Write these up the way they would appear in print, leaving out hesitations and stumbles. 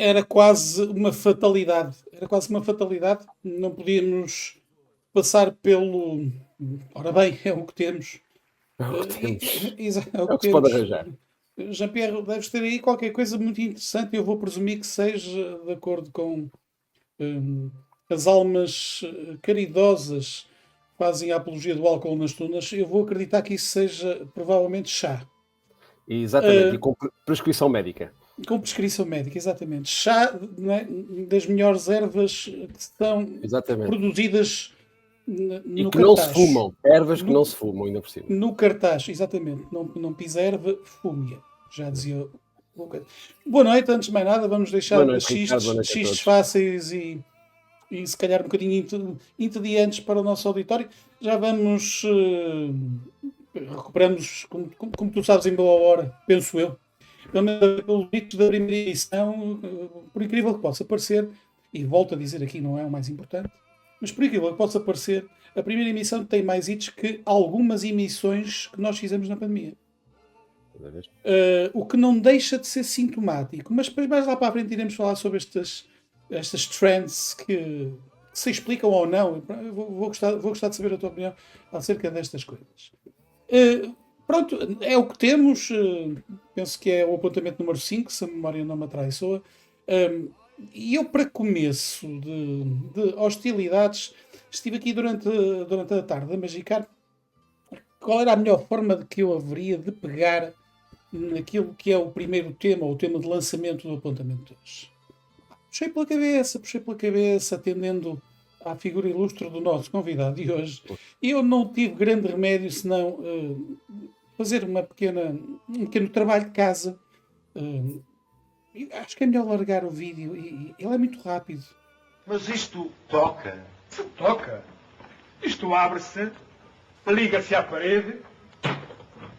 era quase uma fatalidade. Era quase uma fatalidade. Não podíamos passar pelo. Ora bem, é o que temos. É o que temos. É o É o que que se pode temos. arranjar. Jean-Pierre, deves ter aí qualquer coisa muito interessante. Eu vou presumir que seja de acordo com hum, as almas caridosas que fazem a apologia do álcool nas tunas. Eu vou acreditar que isso seja provavelmente chá. Exatamente. E Uh, com prescrição médica. com prescrição médica, exatamente. Chá, não é, das melhores ervas que são Exatamente. produzidas E no que não se cartaz. fumam. Ervas que No, não se fumam, ainda por cima. no cartaz, exatamente. Não pisa erva, fúmia. Já dizia o coisa. Boa noite, antes de mais nada, vamos deixar Boa de noite, Ricardo. Boa noite a xistes todos. fáceis e se calhar um bocadinho entediantes para o nosso auditório. Já vamos. Recuperamos, como tu sabes, em boa hora, penso eu. Pelo menos pelo dito da primeira edição, por incrível que possa parecer, e volto a dizer aqui, não é o mais importante, mas por incrível que possa parecer, a primeira emissão tem mais hits que algumas emissões que nós fizemos na pandemia. O que não deixa de ser sintomático, mas depois mais lá para a frente iremos falar sobre estas trends que se explicam ou não. Eu vou gostar de saber a tua opinião acerca destas coisas. Pronto, é o que temos. Penso que é o apontamento número 5, se a memória não me atraiçoa. E eu, para começo de hostilidades, estive aqui durante a tarde a magicar qual era a melhor forma de que eu haveria de pegar naquilo que é o primeiro tema, ou o tema de lançamento do apontamento de hoje. Puxei pela cabeça, atendendo à figura ilustre do nosso convidado de hoje. E eu não tive grande remédio senão fazer um pequeno trabalho de casa. Acho que é melhor largar o vídeo. Ele é muito rápido. Mas isto toca. Se toca. Isto abre-se, liga-se à parede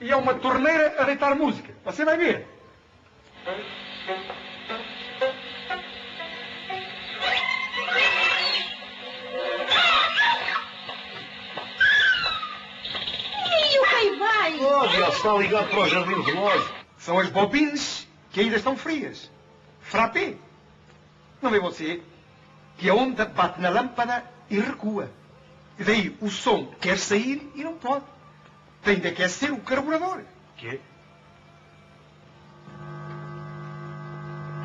e é uma torneira a deitar música. Você vai ver. E o que vai? Oh, ele está ligado para o jardim do relógio. São as bobines que ainda estão frias. Frappé. Não vê você que a onda bate na lâmpada e recua. E daí o som quer sair e não pode. Tem de aquecer o carburador. Quê?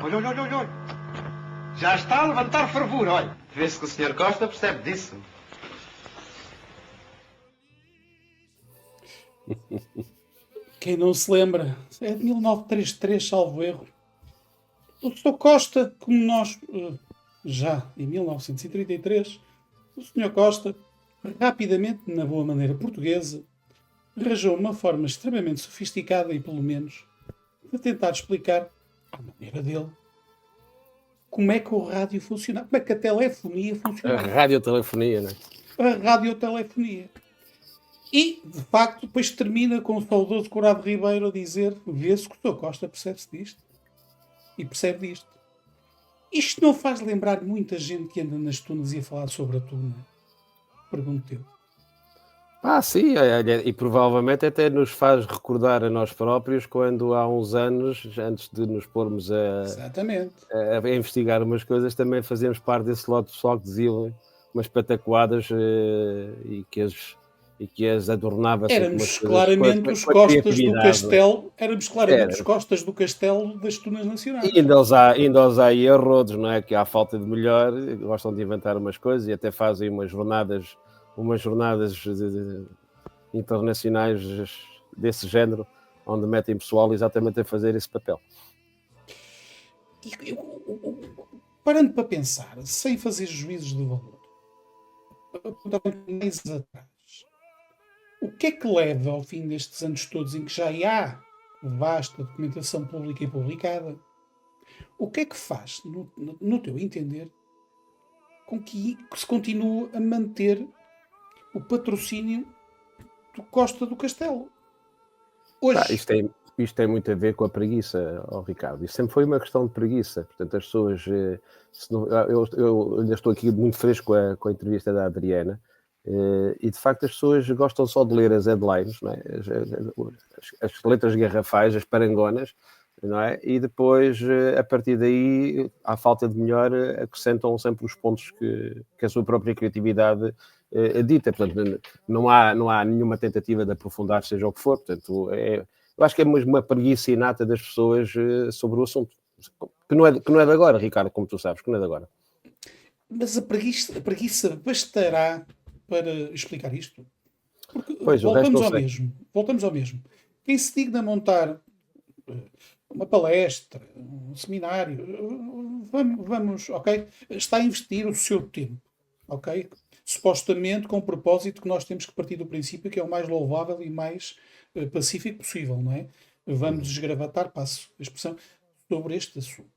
Olha, olha, olha, olha. Já está a levantar fervura, olha. Vê-se que o Sr. Costa percebe disso. Quem não se lembra, é de 1933, salvo erro. O Sr. Costa, como nós, já em 1933, o Sr. Costa, rapidamente, na boa maneira portuguesa, arranjou uma forma extremamente sofisticada e, pelo menos, de tentar explicar, à maneira dele, como é que o rádio funcionava, como é que a telefonia A funcionava. radiotelefonia, não é? A radiotelefonia. E, de facto, depois termina com o saudoso Corrado Ribeiro a dizer: vê-se que o Sr. Costa percebe-se disto. E percebe disto. Isto não faz lembrar muita gente que anda nas tunas e a falar sobre a tuna? Pergunto eu. Sim, e provavelmente até nos faz recordar a nós próprios quando há uns anos, antes de nos pormos Exatamente. a investigar umas coisas, também fazíamos parte desse lote de pessoal que dizia umas patacoadas e que as adornava assim, Éramos claramente os Costas do Castelo. Éramos claramente os Costas do Castelo das tunas nacionais. E ainda os há aí a rodos, não é? Que há falta de melhor, gostam de inventar umas coisas e até fazem umas jornadas internacionais desse género, onde metem pessoal exatamente a fazer esse papel. Parando para pensar, sem fazer juízos de valor, mais atrás, o que é que leva ao fim destes anos todos em que já há vasta documentação pública e publicada, o que é que faz, no teu entender, com que se continue a manter o patrocínio do Costa do Castelo? Hoje. Isto tem muito a ver com a preguiça, Ricardo. Isso sempre foi uma questão de preguiça. Portanto, as pessoas... eu ainda estou aqui muito fresco com a entrevista da Adriana, e de facto as pessoas gostam só de ler as headlines, não é? As letras garrafais, as parangonas, não é? E depois, a partir daí, à falta de melhor, acrescentam sempre os pontos que a sua própria criatividade dita. Portanto, não há nenhuma tentativa de aprofundar, seja o que for. Portanto, eu acho que é mesmo uma preguiça inata das pessoas sobre o assunto. Que não é de agora, Ricardo, como tu sabes, que não é de agora. Mas a preguiça bastará para explicar isto? Porque Pois, o resto não sei. Voltamos ao mesmo. Quem se digna a montar uma palestra, um seminário, vamos, ok? Está a investir o seu tempo, ok? Supostamente com o propósito que nós temos que partir do princípio que é o mais louvável e mais pacífico possível, não é? Vamos desgravatar, passo a expressão, sobre este assunto.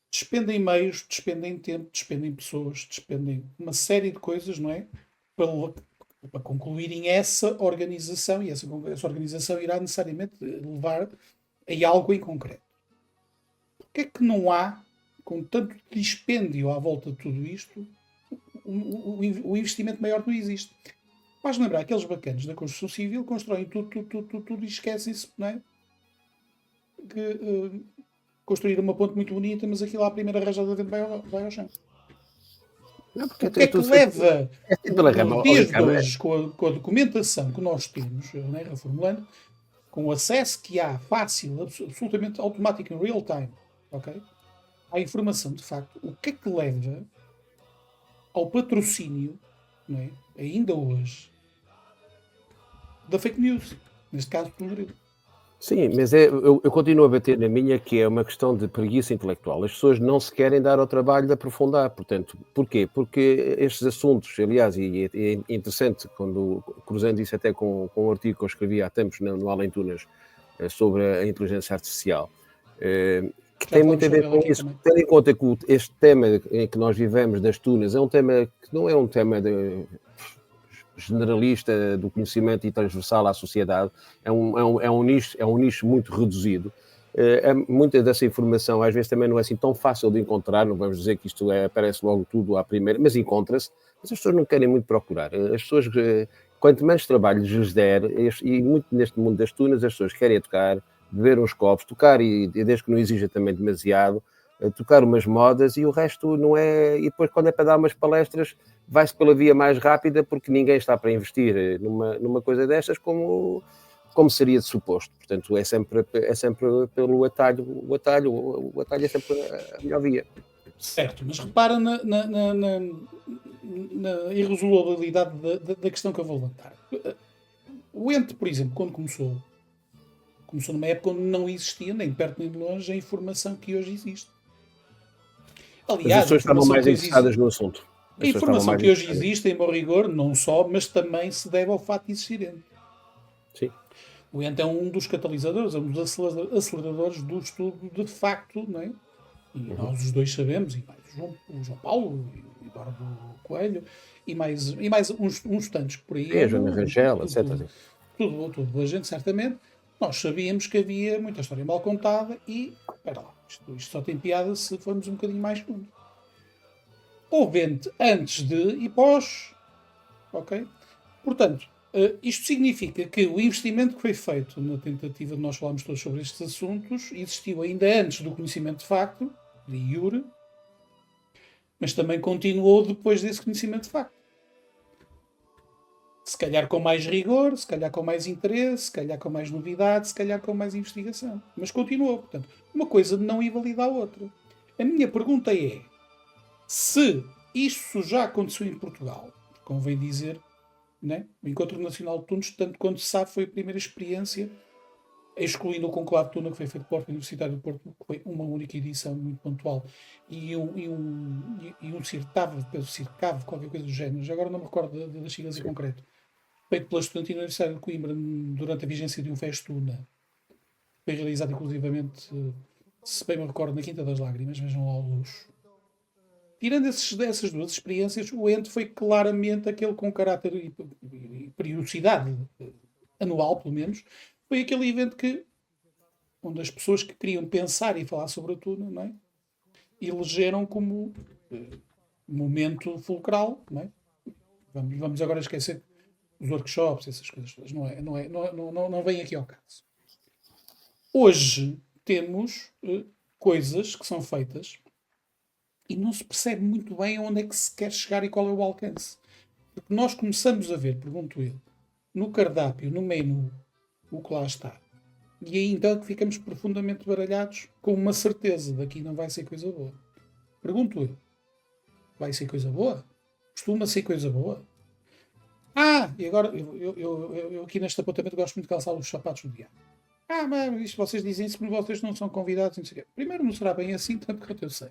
Despendem meios, despendem tempo, despendem pessoas, despendem uma série de coisas, não é? Para concluírem essa organização, e essa organização irá necessariamente levar a algo em concreto. Porquê é que não há, com tanto dispêndio à volta de tudo isto, o investimento maior não existe? Faz lembrar aqueles bacanos da construção civil que constroem tudo e esquecem-se, não é? Que construir uma ponte muito bonita, mas aquilo à primeira rajada de vento vai ao chão. Não, porque O que é que leva pela rama, os dias de Ricardo, hoje, com a documentação que nós temos, né, reformulando, com o acesso que há fácil, absolutamente automático, em real time, ok? À informação, de facto, o que é que leva ao patrocínio, não é? Ainda hoje, da fake news, neste caso pelo Grilo. Sim, mas eu continuo a bater na minha que é uma questão de preguiça intelectual. As pessoas não se querem dar ao trabalho de aprofundar. Portanto, porquê? Porque estes assuntos, aliás, e é interessante, quando cruzando isso até com um artigo que eu escrevi há tempos no Além Tunas sobre a inteligência artificial, que tem muito a ver com isso. Tendo em conta que este tema em que nós vivemos das tunas é um tema que não é um tema generalista do conhecimento e transversal à sociedade, é um nicho muito reduzido. Muita dessa informação às vezes também não é assim tão fácil de encontrar, não vamos dizer que isto aparece logo tudo à primeira, mas encontra-se, mas as pessoas não querem muito procurar. As pessoas, quanto mais trabalho lhes der, e muito neste mundo das tunas, as pessoas querem tocar, beber uns copos, tocar, e desde que não exija também demasiado, tocar umas modas, e o resto não é. E depois, quando é para dar umas palestras, vai-se pela via mais rápida, porque ninguém está para investir numa coisa destas como seria de suposto. Portanto, é sempre pelo atalho. O atalho é sempre a melhor via. Certo, mas repara na irresolubilidade da questão que eu vou levantar. O ente, por exemplo, quando começou numa época onde não existia, nem perto nem de longe, a informação que hoje existe. Aliás, as pessoas estavam mais interessadas no assunto. A informação que hoje existe, em bom rigor, não só, mas também se deve ao facto de existir ente. Sim. O ente é um dos catalisadores, é um dos aceleradores do estudo de facto, não é? E nós os dois sabemos, e mais o João Paulo, e Eduardo Coelho, e mais uns tantos que por aí. E a Joana Rangel, etc. Tudo a gente, certamente. Nós sabíamos que havia muita história mal contada e, espera lá, isto só tem piada se formos um bocadinho mais fundo. Houve ente antes de e pós, ok? Portanto, isto significa que o investimento que foi feito na tentativa de nós falarmos todos sobre estes assuntos existiu ainda antes do conhecimento de facto, de iure, mas também continuou depois desse conhecimento de facto. Se calhar com mais rigor, se calhar com mais interesse, se calhar com mais novidade, se calhar com mais investigação. Mas continuou. Portanto, uma coisa não invalida a outra. A minha pergunta é, se isso já aconteceu em Portugal, convém dizer, né? O Encontro Nacional de Tunos, tanto quanto se sabe, foi a primeira experiência, excluindo o conclave de Tuna, que foi feito pela Universidade do Porto, que foi uma única edição muito pontual, e um CIRCAV, qualquer coisa do género, já agora não me recordo das siglas em concreto, feito pela Estudantina Universidade de Coimbra durante a vigência de um Festuna, foi realizado inclusivamente, se bem me recordo, na Quinta das Lágrimas, vejam lá o luxo. Tirando essas duas experiências, o ente foi claramente aquele com caráter e periodicidade anual, pelo menos, foi aquele evento onde as pessoas que queriam pensar e falar sobre a Tuna, não é? Elegeram como momento fulcral, não é? Vamos agora esquecer os workshops, essas coisas todas, não vem aqui ao caso. Hoje temos coisas que são feitas e não se percebe muito bem onde é que se quer chegar e qual é o alcance. Porque nós começamos a ver, pergunto eu, no cardápio, no menu, o que lá está. E aí então é que ficamos profundamente baralhados com uma certeza, daqui não vai ser coisa boa. Pergunto eu, vai ser coisa boa? Costuma ser coisa boa? E agora, eu aqui neste apontamento gosto muito de calçar os sapatos do diabo. Mas isto vocês dizem isso porque vocês não são convidados, não sei o quê. Primeiro, não será bem assim, tanto quanto eu sei.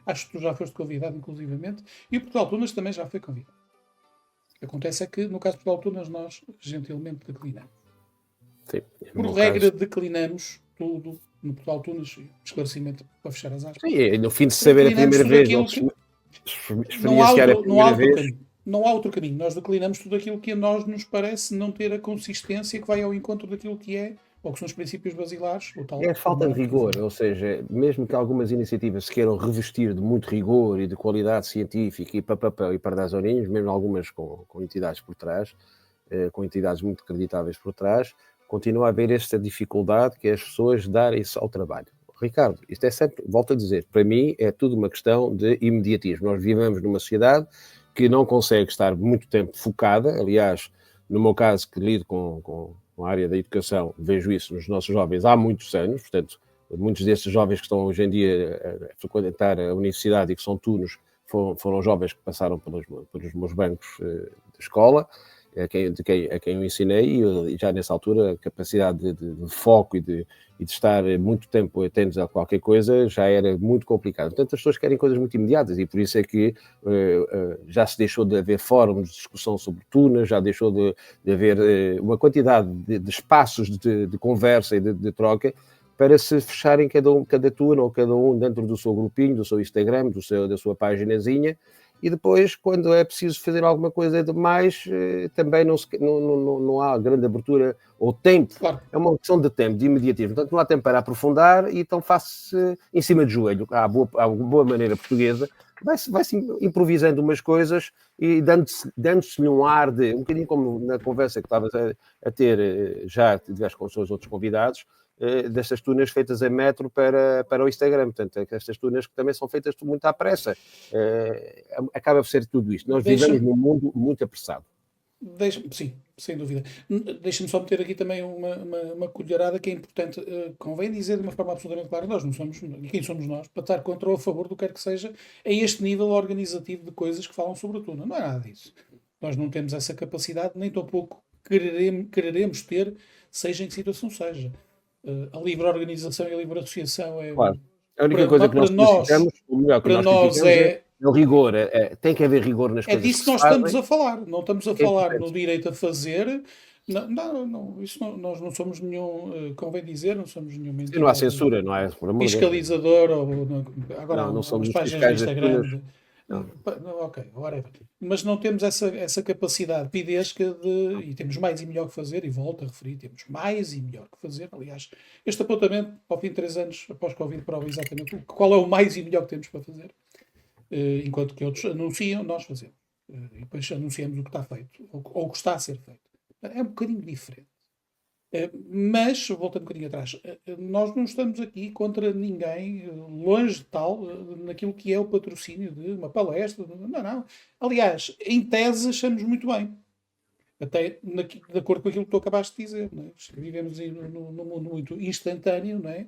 Acho que tu já foste convidado, inclusivamente, e o Portugal Tunas também já foi convidado. O que acontece é que, no caso do Portugal Tunas, nós gentilmente declinamos. Sim, Por regra, declinamos tudo no Portugal Tunas, esclarecimento para fechar as aspas. Sim, no fim de saber a primeira vez, experienciar a primeira vez. Não há outro caminho. Nós declinamos tudo aquilo que a nós nos parece não ter a consistência que vai ao encontro daquilo que é, ou que são os princípios basilares. O tal, É falta de rigor, ou seja, mesmo que algumas iniciativas se queiram revestir de muito rigor e de qualidade científica e papapá e para dar horinhos, mesmo algumas com entidades por trás, com entidades muito acreditáveis por trás, continua a haver esta dificuldade que é as pessoas darem-se ao trabalho. Ricardo, isto é sempre, volto a dizer, para mim é tudo uma questão de imediatismo. Nós vivemos numa sociedade que não consegue estar muito tempo focada, aliás, no meu caso que lido com a área da educação, vejo isso nos nossos jovens há muitos anos, portanto, muitos desses jovens que estão hoje em dia a frequentar a universidade e que são tunos, foram jovens que passaram pelos meus bancos de escola, a quem eu ensinei, e já nessa altura a capacidade de foco e de estar muito tempo atentos a qualquer coisa já era muito complicado. Portanto, as pessoas querem coisas muito imediatas e por isso é que já se deixou de haver fóruns de discussão sobre tunas, já deixou de haver uma quantidade de espaços de conversa e de troca para se fecharem cada tuna ou cada um dentro do seu grupinho, do seu Instagram, da sua paginazinha. E depois, quando é preciso fazer alguma coisa de mais, também não há grande abertura ou tempo. Claro. É uma questão de tempo, de imediatismo. Portanto, não há tempo para aprofundar e então faz-se em cima de joelho. À boa maneira portuguesa, vai-se improvisando umas coisas e dando-se-lhe um ar de... Um bocadinho como na conversa que estavas a ter, já tiveste com os seus outros convidados, destas tunas feitas a metro para o Instagram. Portanto, estas tunas que também são feitas muito à pressa. Acaba por ser tudo isto. Nós vivemos num mundo muito apressado. Sim, sem dúvida. Deixa-me só meter aqui também uma colherada que é importante. Convém dizer de uma forma absolutamente clara, nós não somos, quem somos nós, para estar contra ou a favor do que quer que seja, a este nível organizativo de coisas que falam sobre a tuna. Não é nada disso. Nós não temos essa capacidade, nem tampouco quereremos ter, seja em que situação seja. A livre organização e a livre associação é... Claro. A única coisa que nós necessitamos, o melhor que para nós é o rigor. Tem que haver rigor nas coisas. É disso que nós estamos a falar. Não estamos a falar no direito a fazer. Não, isso nós não somos nenhum, convém dizer, não somos nenhum não há censura, não é? Fiscalizador, agora não somos páginas de Instagram. Ok, whatever. Mas não temos essa capacidade pidesca e temos mais e melhor que fazer, e volto a referir, temos mais e melhor que fazer. Aliás, este apontamento, ao fim de 3 anos após Covid, prova exatamente qual é o mais e melhor que temos para fazer. Enquanto que outros anunciam, nós fazemos. E depois anunciamos o que está feito, ou o que está a ser feito. É um bocadinho diferente. Mas, voltando um bocadinho atrás, nós não estamos aqui contra ninguém, longe de tal, naquilo que é o patrocínio de uma palestra. Não. Aliás, em tese, achamos muito bem. Até de acordo com aquilo que tu acabaste de dizer. Não é? Vivemos num mundo muito instantâneo, não é?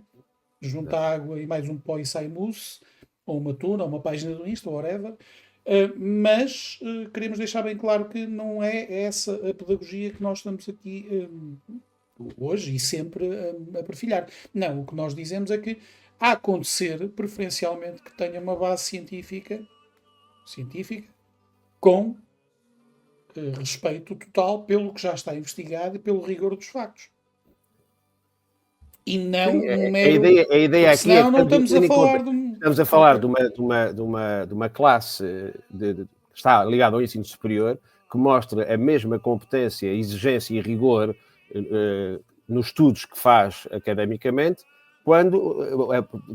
Junta água e mais um pó e sai mousse, ou uma tuna, ou uma página do Insta, ou whatever. Mas queremos deixar bem claro que não é essa a pedagogia que nós estamos aqui hoje e sempre a perfilhar. Não, o que nós dizemos é que a acontecer, preferencialmente, que tenha uma base científica com respeito total pelo que já está investigado e pelo rigor dos factos. E não um mero... A ideia aqui é que não estamos a falar estamos a falar de uma classe que está ligada ao ensino superior que mostra a mesma competência, exigência e rigor nos estudos que faz academicamente, quando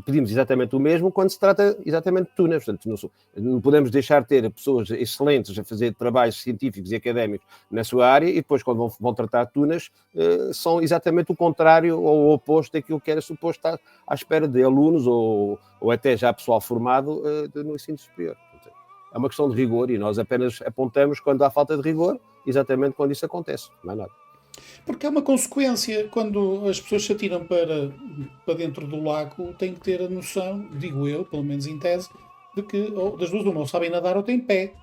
pedimos exatamente o mesmo quando se trata exatamente de tunas. Portanto, não podemos deixar de ter pessoas excelentes a fazer trabalhos científicos e académicos na sua área e depois, quando vão tratar de tunas, são exatamente o contrário ou o oposto daquilo que era suposto estar à espera de alunos ou até já pessoal formado no ensino superior. Portanto, é uma questão de rigor e nós apenas apontamos quando há falta de rigor, exatamente quando isso acontece, não é nada. Porque é uma consequência, quando as pessoas se atiram para dentro do lago, têm que ter a noção, digo eu, pelo menos em tese, de que das duas uma, ou sabem nadar ou têm pé.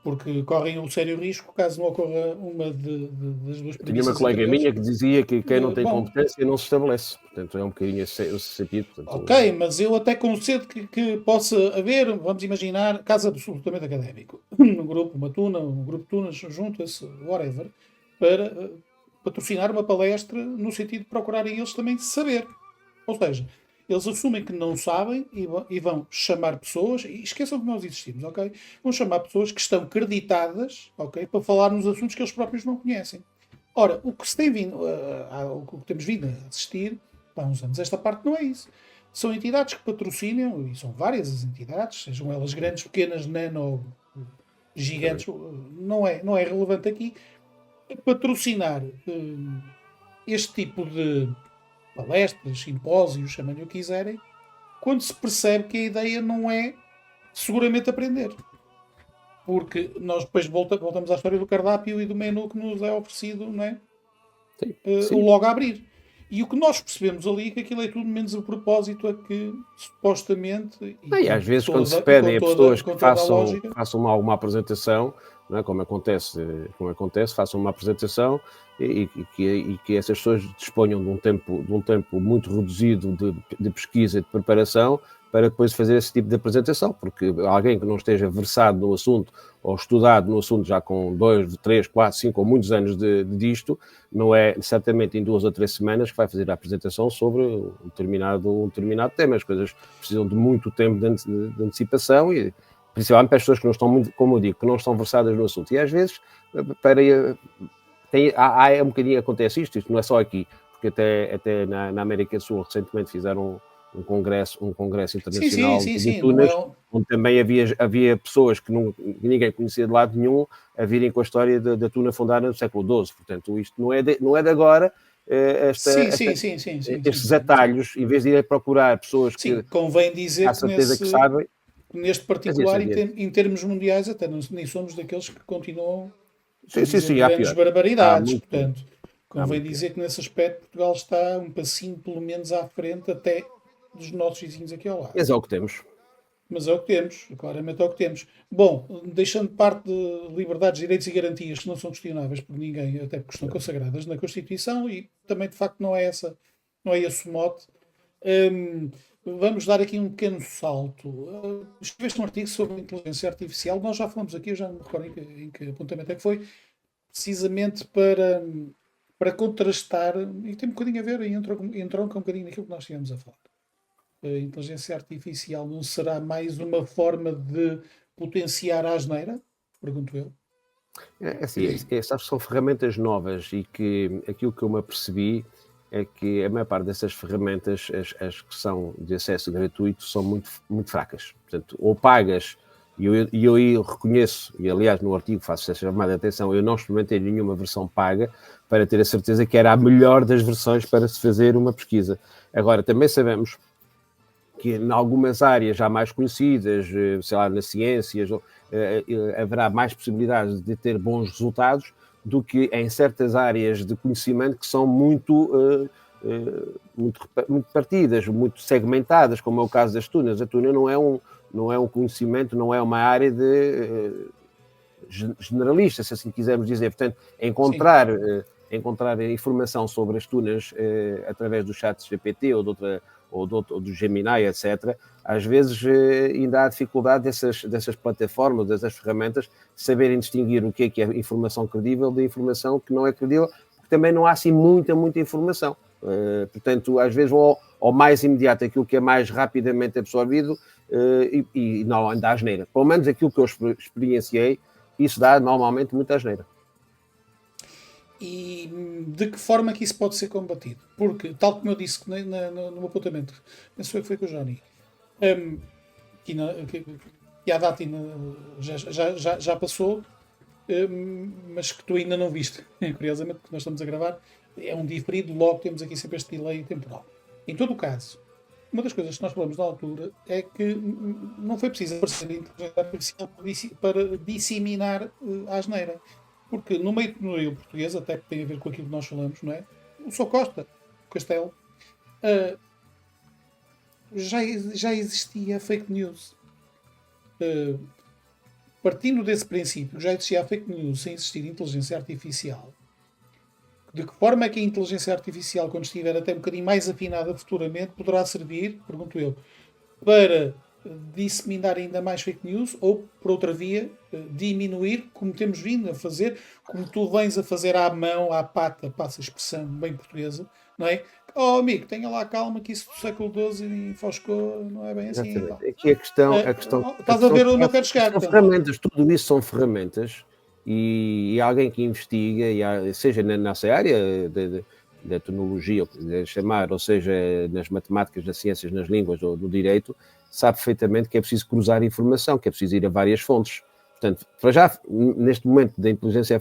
Porque correm um sério risco caso não ocorra uma das duas Tinha uma premissas colega anteriores. minha que dizia que quem não tem Bom, competência não se estabelece. Portanto, é um bocadinho esse sentido. Portanto, ok, mas eu até concedo que possa haver, vamos imaginar, caso absolutamente académico, um grupo, uma tuna, um grupo de tunas junta-se, whatever, para patrocinar uma palestra no sentido de procurarem eles também saber. Ou seja, eles assumem que não sabem e vão chamar pessoas, e esqueçam que nós existimos, ok? Vão chamar pessoas que estão creditadas, ok? Para falar nos assuntos que eles próprios não conhecem. Ora, o que se tem vindo, o que temos vindo a assistir há uns anos, esta parte não é isso. São entidades que patrocinam, e são várias as entidades, sejam elas grandes, pequenas, nano, gigantes, não é relevante aqui, patrocinar este tipo de palestras, simpósios, chamem-lhe o que quiserem, quando se percebe que a ideia não é seguramente aprender. Porque nós depois voltamos à história do cardápio e do menu que nos é oferecido, não é? sim. Logo a abrir. E o que nós percebemos ali é que aquilo é tudo menos o propósito a que supostamente. E às vezes, quando se pedem a pessoas que façam alguma apresentação, não é? Como acontece, façam uma apresentação e que essas pessoas disponham de um tempo muito reduzido de pesquisa e de preparação para depois fazer esse tipo de apresentação, porque alguém que não esteja versado no assunto ou estudado no assunto já com 2, 3, 4, 5 ou muitos anos disto, não é certamente em 2 ou 3 semanas que vai fazer a apresentação sobre um determinado tema. As coisas precisam de muito tempo de antecipação e principalmente para as pessoas que não estão muito, como eu digo, que não estão versadas no assunto. E às vezes há um bocadinho acontece isto não é só aqui, porque até na América do Sul recentemente fizeram um congresso internacional de tunas, onde também havia pessoas que ninguém conhecia de lado nenhum a virem com a história da tuna fundada no século XII. Portanto, isto não é de agora. Estes atalhos, em vez de ir procurar pessoas que convem dizer há certeza que sabem. Neste particular, em termos mundiais, até nem somos daqueles que continuam a dizer grandes barbaridades. Portanto, convém dizer que nesse aspecto Portugal está um passinho pelo menos à frente até dos nossos vizinhos aqui ao lado. Mas é o que temos. Claramente é o que temos. Bom, deixando de parte de liberdades, direitos e garantias que não são questionáveis por ninguém, até porque estão consagradas na Constituição e também de facto não é esse o mote. Vamos dar aqui um pequeno salto. Escreveste um artigo sobre inteligência artificial. Nós já falamos aqui, eu já não me recordo em que apontamento é que foi, precisamente para contrastar, e tem um bocadinho a ver, e entronca um bocadinho naquilo que nós estivemos a falar. A inteligência artificial não será mais uma forma de potenciar a asneira? Pergunto eu. Essas são ferramentas novas e que aquilo que eu me apercebi é que a maior parte dessas ferramentas, as que são de acesso gratuito, são muito, muito fracas. Portanto, ou pagas, e eu reconheço, e aliás no artigo faço essa chamada de atenção, eu não experimentei nenhuma versão paga para ter a certeza que era a melhor das versões para se fazer uma pesquisa. Agora, também sabemos que em algumas áreas já mais conhecidas, sei lá, nas ciências, haverá mais possibilidades de ter bons resultados do que em certas áreas de conhecimento que são muito partidas, muito segmentadas, como é o caso das tunas. A tuna não é um conhecimento, não é uma área generalista, se assim quisermos dizer. Portanto, encontrar informação sobre as tunas através do chat GPT ou do Gemini, etc., às vezes ainda há dificuldade dessas plataformas, dessas ferramentas, saberem distinguir o que é informação credível da informação que não é credível, porque também não há assim muita informação. Portanto, às vezes vão ao mais imediato, aquilo que é mais rapidamente absorvido e não dá asneira. Pelo menos aquilo que eu experienciei, isso dá normalmente muita asneira. E de que forma que isso pode ser combatido? Porque, tal como eu disse no meu apontamento, penso eu que foi com o Johnny, que a data já passou, mas que tu ainda não viste, curiosamente, porque nós estamos a gravar, é um diferido, logo temos aqui sempre este delay temporal. Em todo o caso, uma das coisas que nós falamos na altura é que não foi preciso aparecer a inteligência artificial para disseminar a asneira. Porque no meio português, até que tem a ver com aquilo que nós falamos, não é? O Sr. Costa, o Castelo, já existia a fake news. Partindo desse princípio, já existia a fake news sem existir inteligência artificial. De que forma é que a inteligência artificial, quando estiver até um bocadinho mais afinada futuramente, poderá servir, pergunto eu, para disseminar ainda mais fake news ou, por outra via, diminuir, como temos vindo a fazer, como tu vens a fazer à mão, à pata, passa a expressão bem portuguesa, não é? Oh, amigo, tenha lá calma que isso do século XII em Foscou não é bem assim. Exatamente. Aqui Estás a ver onde eu quero chegar. São ferramentas, tudo isso são ferramentas e alguém que investiga, seja na nossa área da tecnologia, chamar, ou seja, nas matemáticas, nas ciências, nas línguas ou no direito, sabe perfeitamente que é preciso cruzar informação, que é preciso ir a várias fontes. Portanto, para já, neste momento da inteligência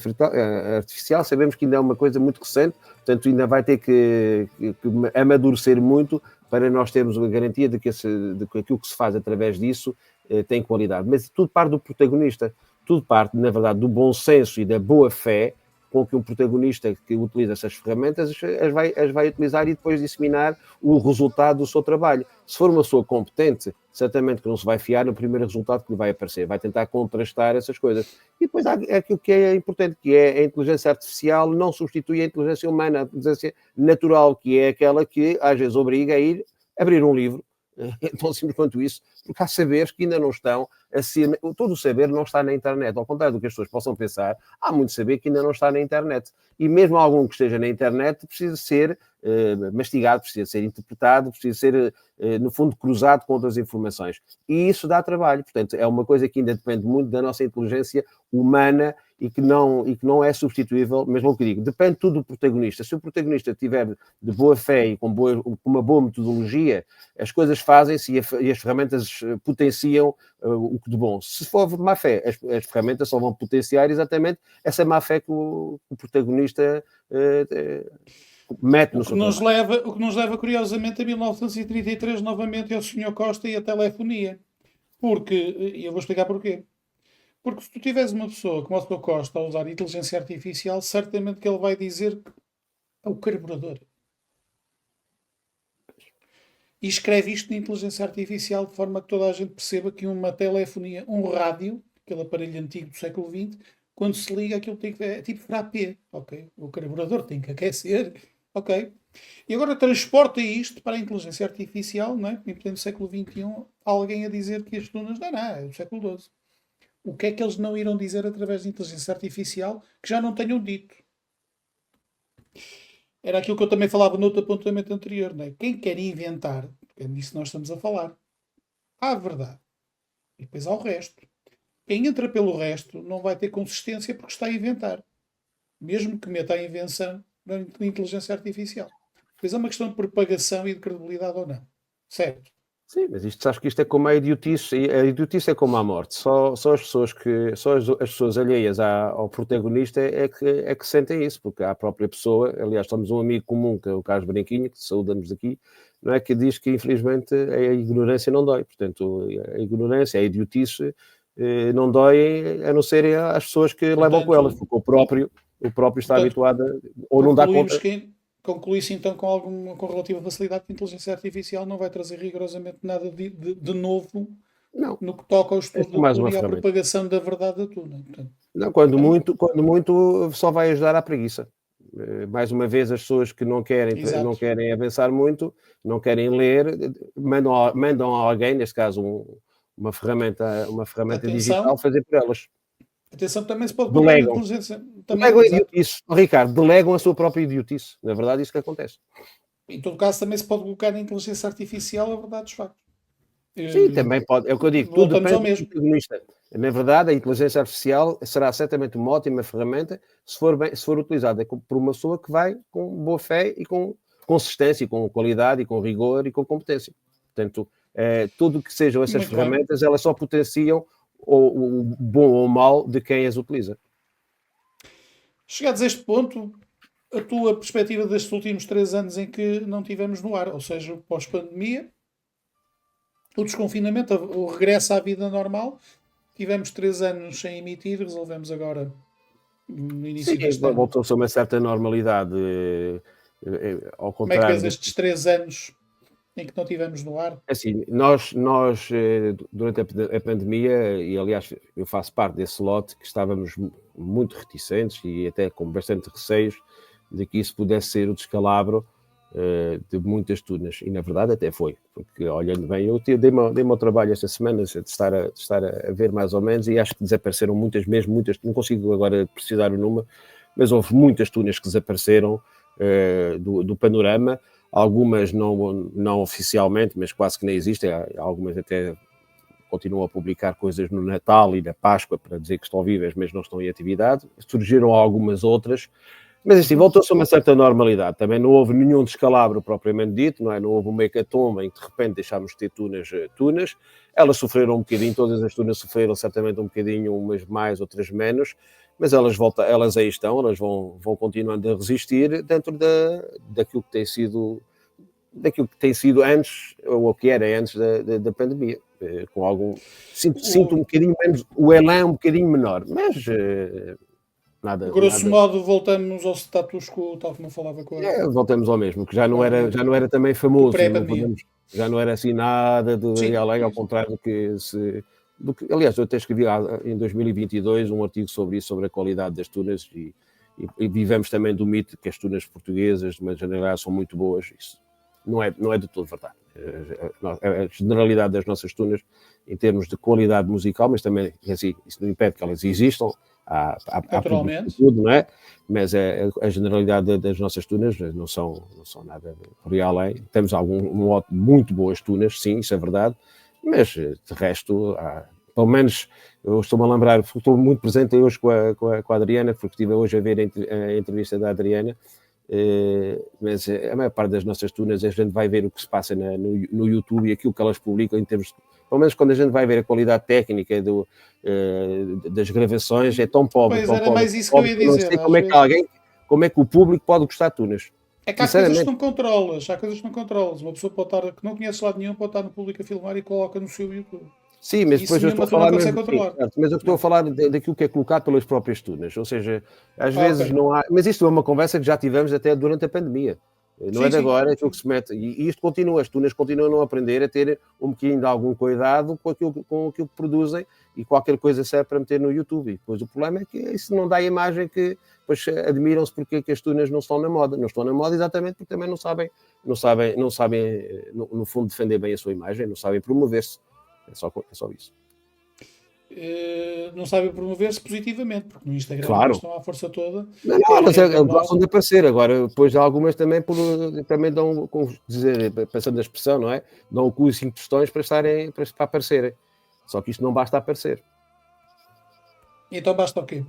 artificial, sabemos que ainda é uma coisa muito recente, portanto, ainda vai ter que amadurecer muito para nós termos a garantia de que aquilo que se faz através disso tem qualidade. Mas tudo parte do protagonista, tudo parte, na verdade, do bom senso e da boa fé com que um protagonista que utiliza essas ferramentas as vai utilizar e depois disseminar o resultado do seu trabalho. Se for uma pessoa competente, certamente que não se vai fiar no primeiro resultado que lhe vai aparecer, vai tentar contrastar essas coisas. E depois há aquilo que é importante, que é a inteligência artificial não substitui a inteligência humana, a inteligência natural, que é aquela que às vezes obriga a ir abrir um livro, é tão simples quanto isso, porque há saberes que ainda não estão todo o saber não está na internet, ao contrário do que as pessoas possam pensar, há muito saber que ainda não está na internet, e mesmo algum que esteja na internet precisa ser mastigado, precisa ser interpretado, precisa ser, no fundo, cruzado com outras informações, e isso dá trabalho, portanto, é uma coisa que ainda depende muito da nossa inteligência humana e que não é substituível, mesmo o que digo, depende tudo do protagonista. Se o protagonista estiver de boa fé e com uma boa metodologia, as coisas fazem-se e as ferramentas potenciam o que de bom. Se for má fé, as ferramentas só vão potenciar exatamente essa má fé que o protagonista mete no seu trabalho. O que nos leva, curiosamente, a 1933, novamente, ao Sr. Costa e a telefonia. Porque, e eu vou explicar porquê. Porque se tu tiveres uma pessoa como o Sr. Costa a usar inteligência artificial, certamente que ele vai dizer que é o carburador. E escreve isto na inteligência artificial de forma que toda a gente perceba que uma telefonia, um rádio, aquele aparelho antigo do século XX, quando se liga aquilo é tipo frappé, ok? O carburador tem que aquecer, ok? E agora transporta isto para a inteligência artificial, não é? Em pleno século XXI, alguém a dizer que as tunas não, é do século XII. O que é que eles não irão dizer através de inteligência artificial que já não tenham dito? Era aquilo que eu também falava no outro apontamento anterior, não é? Quem quer inventar, é disso que nós estamos a falar, há a verdade. E depois há o resto. Quem entra pelo resto não vai ter consistência porque está a inventar. Mesmo que meta a invenção na inteligência artificial. Depois é uma questão de propagação e de credibilidade ou não. Certo? Sim, mas acho que isto é como a idiotice, e a idiotice é como a morte. Só as pessoas alheias ao protagonista é que sentem isso, porque a própria pessoa, aliás, temos um amigo comum, que é o Carlos Branquinho, que saudamos daqui, não é, que diz que infelizmente a ignorância não dói. Portanto, a ignorância, a idiotice não dói, a não ser as pessoas que levam com elas, porque o próprio está habituado ou não dá conta. Conclui-se então com relativa facilidade que a inteligência artificial não vai trazer rigorosamente nada de novo no que toca ao estudo da tudo e à propagação da verdade da tudo. Portanto, não, quando muito só vai ajudar à preguiça. Mais uma vez, as pessoas que não querem avançar muito, não querem ler, mandam a alguém, neste caso uma ferramenta digital, fazer por elas. Atenção, também se pode colocar a inteligência. Delegam a idiotice. Ricardo, delegam a sua própria idiotice. Na verdade, isso que acontece. Em todo caso, também se pode colocar na inteligência artificial a verdade dos factos. Sim, também pode. É o que eu digo. Tudo depende do protagonista. Na verdade, a inteligência artificial será certamente uma ótima ferramenta se for utilizada por uma pessoa que vai com boa fé e com consistência, e com qualidade, e com rigor e com competência. Portanto, tudo que sejam essas Muito bem. ferramentas, elas só potenciam o bom ou o mal de quem as utiliza. Chegados a este ponto, a tua perspectiva destes últimos 3 anos em que não tivemos no ar, ou seja, o pós-pandemia, o desconfinamento, o regresso à vida normal, tivemos 3 anos sem emitir, resolvemos agora no início Sim, deste ano. voltou-se a uma certa normalidade, ao Como é que vês contrário. estes 3 anos em que não tivemos no ar? Assim, nós durante a pandemia, e aliás eu faço parte desse lote, que estávamos muito reticentes e até com bastante receios de que isso pudesse ser o descalabro de muitas turnas, e na verdade até foi, porque olhando bem, eu dei-me ao trabalho esta semana de estar a ver mais ou menos, e acho que desapareceram muitas, não consigo agora precisar o número, mas houve muitas turnas que desapareceram do panorama. Algumas não oficialmente, mas quase que nem existem. Algumas até continuam a publicar coisas no Natal e na Páscoa para dizer que estão vivas, mas não estão em atividade. Surgiram algumas outras, mas assim, voltou-se a uma certa normalidade. Também não houve nenhum descalabro propriamente dito, não é? Não houve uma hecatombe em que de repente deixámos de ter tunas. Elas sofreram um bocadinho, todas as tunas sofreram certamente um bocadinho, umas mais, outras menos, mas elas aí estão, elas vão continuando a resistir dentro daquilo que tem sido antes, ou o que era antes da pandemia. Com algum... Sinto um bocadinho menos, o elan um bocadinho menor, mas nada... Grosso modo, voltamos ao status quo, tal como eu falava com a... voltamos ao mesmo, que já não era também famoso, já não era assim nada de além, ao contrário do que aliás, eu até escrevi em 2022 um artigo sobre isso, sobre a qualidade das tunas, e vivemos também do mito que as tunas portuguesas, de uma generalidade, são muito boas. Isso não é de todo verdade. A generalidade das nossas tunas, em termos de qualidade musical, mas também, assim, isso não impede que elas existam, há tudo, não é? Mas a generalidade das nossas tunas não são nada por aí além. Temos um lote de muito boas tunas, sim, isso é verdade, mas de resto, pelo menos eu estou-me a lembrar, estou muito presente hoje com a Adriana, porque estive hoje a ver a entrevista da Adriana, mas a maior parte das nossas tunas, a gente vai ver o que se passa no YouTube e aquilo que elas publicam em termos, pelo menos quando a gente vai ver a qualidade técnica das gravações, é tão pobre. Pois, era mais isso que eu ia dizer. Não sei como é que o público pode gostar de tunas. É que há coisas que não controlas. Uma pessoa pode estar, que não conhece lado nenhum, pode estar no público a filmar e coloca no seu YouTube. Sim, mas depois eu estou a falar mesmo, mas eu estou a falar daquilo que é colocado pelas próprias tunas, ou seja, às vezes não há, mas isto é uma conversa que já tivemos até durante a pandemia, não é de agora, é aquilo que se mete, e isto continua, as tunas continuam a aprender a ter um bocadinho de algum cuidado com aquilo que produzem, e qualquer coisa serve para meter no YouTube, e depois o problema é que isso não dá a imagem que depois admiram-se porque que as tunas não estão na moda, exatamente porque também não sabem no fundo defender bem a sua imagem, não sabem promover-se. É só isso. Não sabem promover-se positivamente, porque no Instagram claro. Estão à força toda. Não, elas gostam de aparecer. Agora, depois algumas também dão, passando a expressão, não é? Dão o cu e 5 tostões para aparecerem. Só que isto não basta aparecer. Então basta o quê?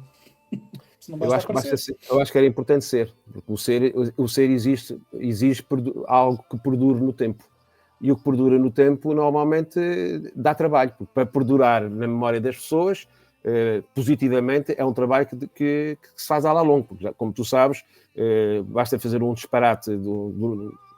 Eu acho que era importante ser, porque o ser exige algo que perdure no tempo. E o que perdura no tempo normalmente dá trabalho, porque para perdurar na memória das pessoas, positivamente, é um trabalho que se faz à la longa, porque, como tu sabes, basta fazer um disparate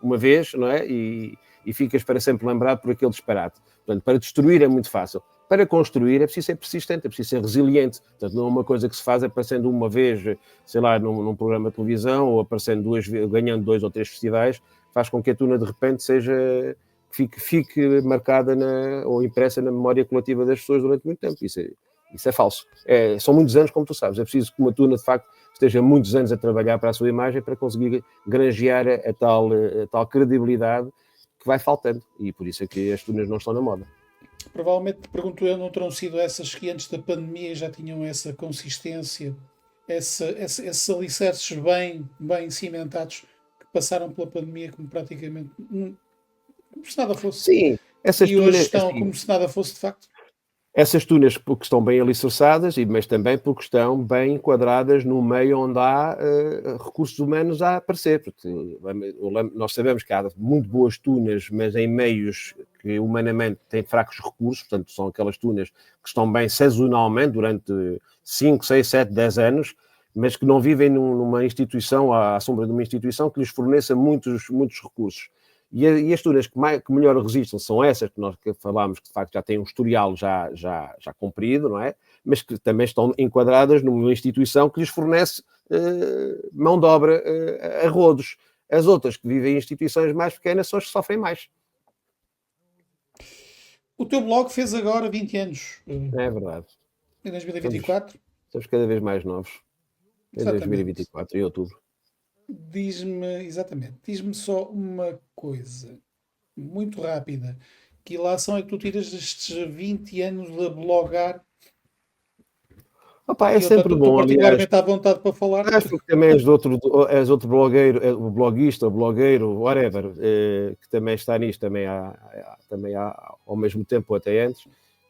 uma vez, não é? E ficas para sempre lembrado por aquele disparate. Portanto, para destruir é muito fácil. Para construir é preciso ser persistente, é preciso ser resiliente. Portanto, não é uma coisa que se faz aparecendo uma vez, sei lá, num programa de televisão, ou aparecendo 2 vezes, ganhando 2 ou 3 festivais, faz com que a tuna de repente fique marcada ou impressa na memória coletiva das pessoas durante muito tempo. Isso é falso. São muitos anos, como tu sabes. É preciso que uma tuna, de facto, esteja muitos anos a trabalhar para a sua imagem para conseguir granjear a tal credibilidade que vai faltando. E por isso é que as tunas não estão na moda. Provavelmente, pergunto eu, não terão sido essas que antes da pandemia já tinham essa consistência, esses alicerces bem cimentados, que passaram pela pandemia como praticamente... como se nada fosse. Sim, essas e hoje estão como se nada fosse, de facto. Essas tunas porque estão bem alicerçadas, mas também porque estão bem enquadradas no meio onde há recursos humanos a aparecer. Porque nós sabemos que há muito boas tunas, mas em meios que humanamente têm fracos recursos, portanto são aquelas tunas que estão bem sazonalmente durante 5, 6, 7, 10 anos, mas que não vivem numa instituição, à sombra de uma instituição que lhes forneça muitos recursos. E as tunas que melhor resistem são essas que nós falámos, que de facto já têm um historial já cumprido, não é? Mas que também estão enquadradas numa instituição que lhes fornece mão de obra a rodos. As outras que vivem em instituições mais pequenas são as que sofrem mais. O teu blog fez agora 20 anos, É verdade. em 2024. Estamos cada vez mais novos. Em Exatamente. 2024, em outubro. Diz-me só uma coisa, muito rápida. Que ilação é que tu tiras destes 20 anos a blogar? Opa, é E sempre estou bom, aliás. particularmente à vontade para falar. Acho que também és outro blogueiro, bloguista, blogueiro, whatever, que também está nisto, também há ao mesmo tempo, até antes.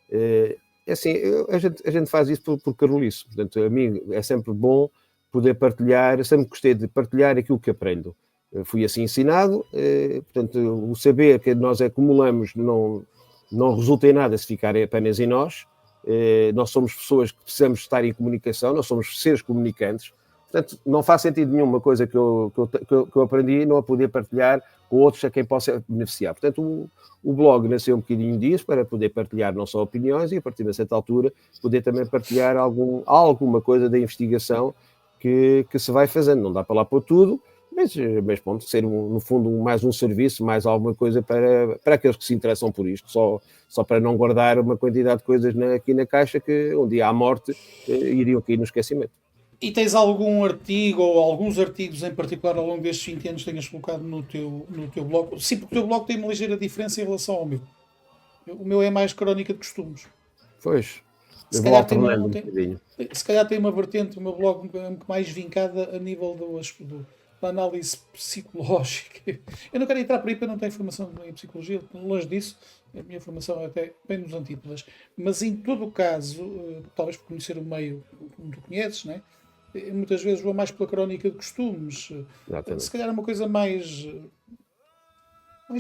É assim, a gente faz isso por carolice. Portanto, a mim é sempre bom poder partilhar, eu sempre gostei de partilhar aquilo que aprendo. Fui assim ensinado, portanto, o saber que nós acumulamos não resulta em nada se ficar apenas em nós. Nós somos pessoas que precisamos estar em comunicação, nós somos seres comunicantes, portanto não faz sentido nenhuma coisa que eu aprendi não a poder partilhar com outros a quem possa beneficiar. Portanto o blog nasceu um bocadinho disso para poder partilhar não só opiniões e a partir de certa altura poder também partilhar alguma coisa da investigação que se vai fazendo. Não dá para lá pôr tudo, mas pronto, ser no fundo mais um serviço, mais alguma coisa para aqueles que se interessam por isto, só para não guardar uma quantidade de coisas aqui na caixa que um dia à morte iriam cair no esquecimento. E tens algum artigo ou alguns artigos em particular ao longo destes 20 anos que tenhas colocado no teu blog? Sim, porque o teu blog tem uma ligeira diferença em relação ao meu. O meu é mais crónica de costumes. Pois, Se eu vou alternando um bocadinho. Se calhar tem uma vertente, o meu blog mais vincada a nível da análise psicológica. Eu não quero entrar por aí para não ter formação em psicologia, longe disso, a minha formação é até bem nos antípodas. Mas em todo o caso, talvez por conhecer o meio como tu conheces, né? Muitas vezes vou mais pela crónica de costumes. Exatamente. Se calhar é uma coisa mais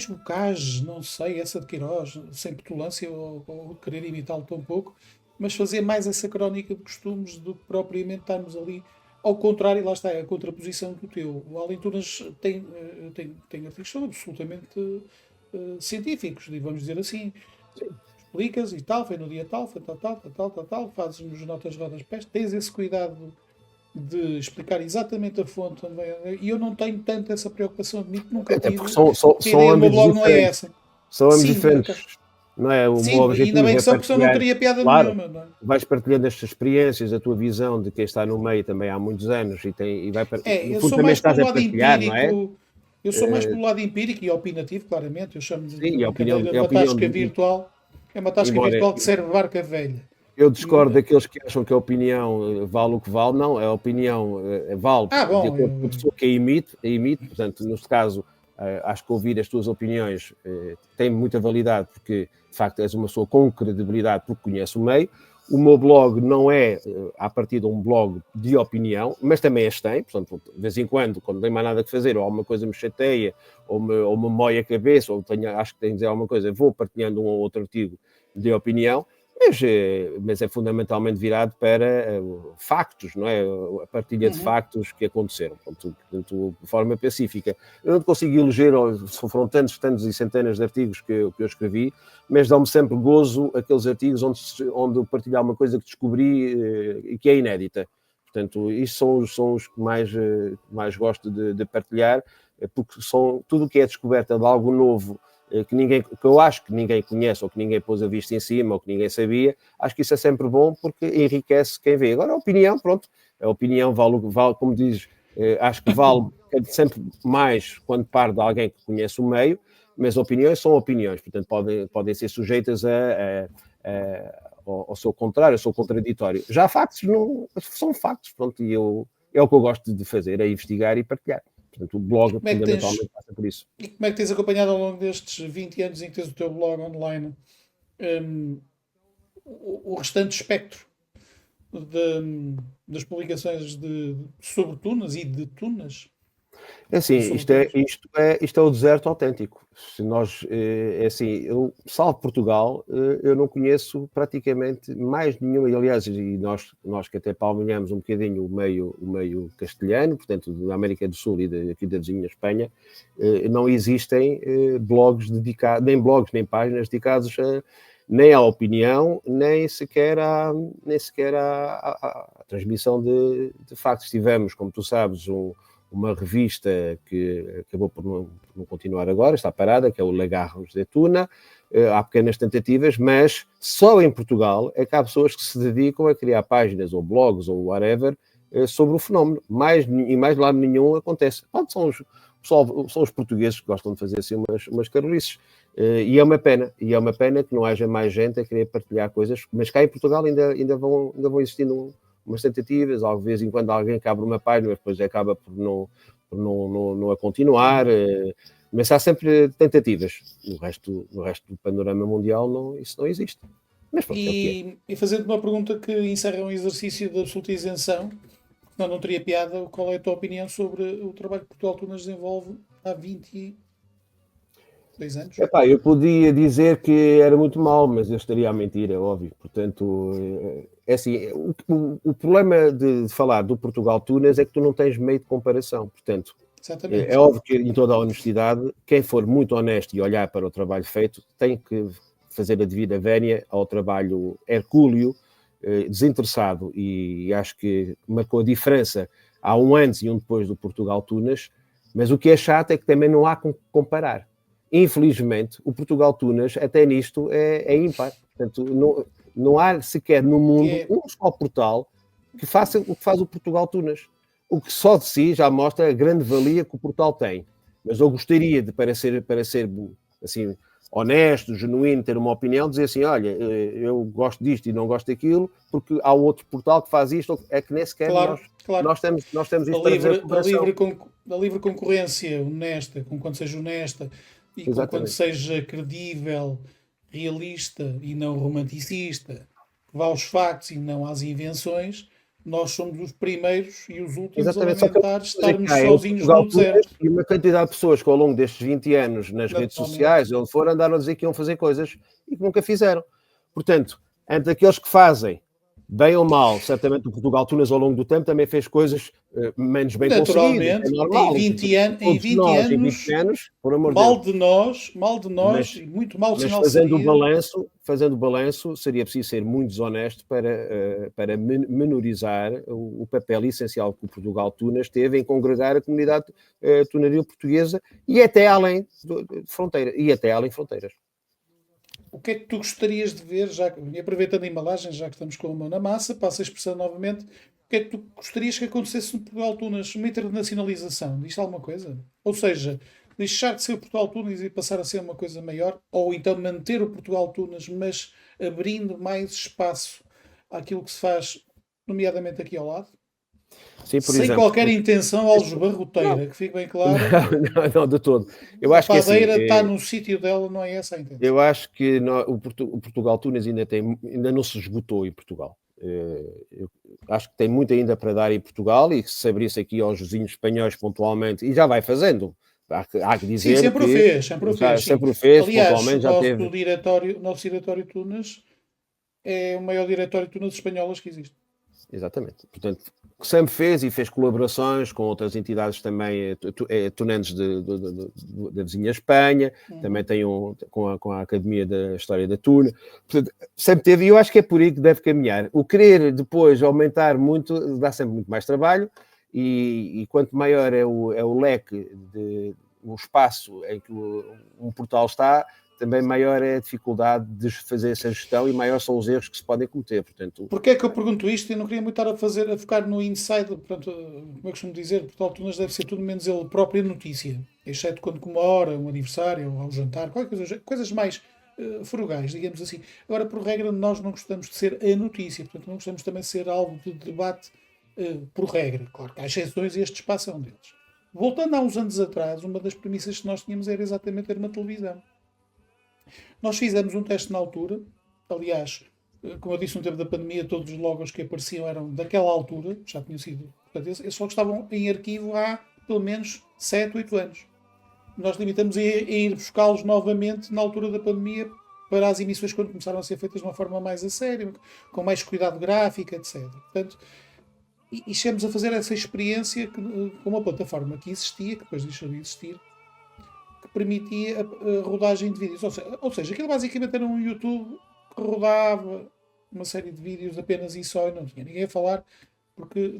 bocage, não sei, essa de Queiroz, sem petulância ou querer imitá-lo tão pouco, mas fazer mais essa crónica de costumes do que propriamente estarmos ali. Ao contrário, lá está, é a contraposição do teu. O Além Tunas tem artigos que são absolutamente científicos, vamos dizer assim. Sim. Explicas e tal, foi no dia tal, foi tal, fazes-nos notas rodas pés, tens esse cuidado de explicar exatamente a fonte também. E eu não tenho tanto essa preocupação, admito, nunca tive. Porque são âmbitos blog não é diferentes. essa. São âmbitos Sim, diferentes. Não é? O sim, meu objetivo ainda bem é que só porque partilhar, não teria piada claro, nenhuma. Não é? vais partilhando estas experiências, a tua visão de quem está no meio também há muitos anos e vai Eu fundo sou também mais estás pelo a lado partilhar, empírico. não é? Eu sou mais pelo lado empírico e opinativo, claramente. Eu chamo de Sim, e a opinião uma tasca de, virtual. É uma tasca embora virtual que serve barca velha. eu discordo daqueles que acham que a opinião vale o que vale. Não, a opinião vale de acordo com a pessoa que a emite. Portanto, neste caso, acho que ouvir as tuas opiniões tem muita validade porque, de facto, és uma pessoa com credibilidade porque conhece o meio. O meu blog não é, a partir de um blog de opinião, mas também as tem. Portanto, de vez em quando não tenho mais nada que fazer, ou alguma coisa me chateia, ou me mói a cabeça, ou acho que tenho de dizer alguma coisa, vou partilhando um ou outro artigo de opinião. Mas é fundamentalmente virado para factos, não é? A partilha de factos que aconteceram, portanto, de forma pacífica. Eu não consigo eleger, foram tantos e centenas de artigos que eu escrevi, mas dão-me sempre gozo aqueles artigos onde partilhar uma coisa que descobri e que é inédita. Portanto, isso são os que mais gosto de partilhar, porque são tudo o que é descoberta de algo novo, que eu acho que ninguém conhece, ou que ninguém pôs a vista em cima, ou que ninguém sabia. Acho que isso é sempre bom, porque enriquece quem vê. Agora, a opinião, pronto, a opinião vale, como diz, acho que vale sempre mais quando parte de alguém que conhece o meio, mas opiniões são opiniões, portanto, podem ser sujeitas ao seu contrário, ao seu contraditório. Já factos não são factos, pronto, e é o que eu gosto de fazer, é investigar e partilhar. Portanto, o blog fundamentalmente passa por isso. E como é que tens acompanhado ao longo destes 20 anos em que tens o teu blog online? o restante espectro das publicações sobre tunas e de tunas. É assim, Sobre tunas. isto é o deserto autêntico. Se nós, é assim, salvo Portugal, eu não conheço praticamente mais nenhuma, e aliás, e nós que até palmilhamos um bocadinho o meio castelhano, portanto, da América do Sul e aqui da vizinha Espanha, não existem blogs dedicados, nem blogs, nem páginas dedicados nem à opinião, nem sequer à transmissão de factos. Tivemos, como tu sabes, uma revista que acabou por não continuar agora, está parada, que é o Lagarros de Tuna. Há pequenas tentativas, mas só em Portugal é que há pessoas que se dedicam a criar páginas ou blogs ou whatever sobre o fenómeno. Mais lado nenhum acontece. São os portugueses que gostam de fazer assim umas carolices. E é uma pena que não haja mais gente a querer partilhar coisas, mas cá em Portugal ainda vão existindo umas tentativas, às vezes em quando alguém abre uma página, mas depois acaba por não a continuar, mas há sempre tentativas. No resto do panorama mundial isso não existe. Mas pronto, é o que é. E fazendo uma pergunta que encerra um exercício de absoluta isenção, não teria piada, qual é a tua opinião sobre o trabalho que Portugal Tunas desenvolve há 22 anos? Epá, eu podia dizer que era muito mau, mas eu estaria a mentir, é óbvio. Portanto, é assim, o problema de falar do Portugal Tunas é que tu não tens meio de comparação. Portanto, Exatamente. é óbvio que, em toda a honestidade, quem for muito honesto e olhar para o trabalho feito tem que fazer a devida vénia ao trabalho hercúleo, desinteressado, e acho que marcou a diferença. Há um antes e um depois do Portugal Tunas, mas o que é chato é que também não há com que comparar. Infelizmente, o Portugal Tunas, até nisto, é ímpar. Portanto, não há sequer no mundo um só portal que faça o que faz o Portugal Tunas. O que só de si já mostra a grande valia que o portal tem. Mas eu gostaria de, para ser assim, honesto, genuíno, ter uma opinião, dizer assim, olha, eu gosto disto e não gosto daquilo, porque há outro portal que faz isto, é que nem sequer nós temos isto para dizer a livre concorrência honesta, com quando seja honesta e com quando seja credível, realista e não romanticista, que vá aos factos e não às invenções, nós somos os primeiros e os últimos a lamentar estarmos sozinhos no deserto. E uma quantidade de pessoas que ao longo destes 20 anos nas redes sociais, onde foram, andaram a dizer que iam fazer coisas e que nunca fizeram. Portanto, entre aqueles que fazem, bem ou mal, certamente o Portugal Tunas ao longo do tempo também fez coisas menos bem conseguidas. Naturalmente, em 20 anos, por amor mal de nós, e muito mal sinal fazendo o balanço, seria preciso ser muito desonesto para menorizar o papel essencial que o Portugal Tunas teve em congregar a comunidade tunaril portuguesa e até além de fronteira, e até além fronteiras. O que é que tu gostarias de ver, aproveitando a embalagem, já que estamos com a mão na massa, passo a expressão novamente, o que é que tu gostarias que acontecesse no Portugal Tunas? Uma internacionalização, diz alguma coisa? Ou seja, deixar de ser o Portugal Tunas e passar a ser uma coisa maior? Ou então manter o Portugal Tunas, mas abrindo mais espaço àquilo que se faz, nomeadamente aqui ao lado? Sim, por sem exemplo, qualquer intenção algebarroteira, que fique bem claro. Não, de todo. Eu acho a padeira que assim, está no sítio dela, não é essa a intenção. Eu acho que o Portugal Tunas ainda não se esgotou em Portugal. Eu acho que tem muito ainda para dar em Portugal e que se abrisse aqui aos vizinhos espanhóis pontualmente, e já vai fazendo. Há que dizer. Sim, sempre o fez. Aliás, pontualmente já teve. Nosso diretório Tunas é o maior diretório de Tunas espanholas que existe. Exatamente. Portanto, que sempre fez e fez colaborações com outras entidades também tunantes da vizinha Espanha, também tem com a Academia da História da Tuna. Portanto, sempre teve, e eu acho que é por aí que deve caminhar. O querer depois aumentar muito dá sempre muito mais trabalho, e quanto maior é o leque, o espaço em que um portal está, também maior é a dificuldade de fazer essa gestão e maiores são os erros que se podem cometer. Portanto, porquê é que eu pergunto isto? Eu não queria muito estar a focar no inside, portanto, como eu costumo dizer, Portugal Tunas deve ser tudo menos ele próprio notícia, exceto quando comemora um aniversário, ao jantar, coisas mais frugais, digamos assim. Agora, por regra, nós não gostamos de ser a notícia, portanto, não gostamos também de ser algo de debate por regra. Claro que há exceções e este espaço é um deles. Voltando há uns anos atrás, uma das premissas que nós tínhamos era exatamente ter uma televisão. Nós fizemos um teste na altura, aliás, como eu disse, no tempo da pandemia, todos os logos que apareciam eram daquela altura, já tinham sido. Portanto, esses logos estavam em arquivo há pelo menos 7, 8 anos. Nós limitamos a ir buscá-los novamente na altura da pandemia para as emissões quando começaram a ser feitas de uma forma mais a sério, com mais cuidado gráfico, etc. Portanto, e chegamos a fazer essa experiência com uma plataforma que existia, que depois deixou de existir, que permitia a rodagem de vídeos. Ou seja, aquilo basicamente era um YouTube que rodava uma série de vídeos apenas e só, e não tinha ninguém a falar, porque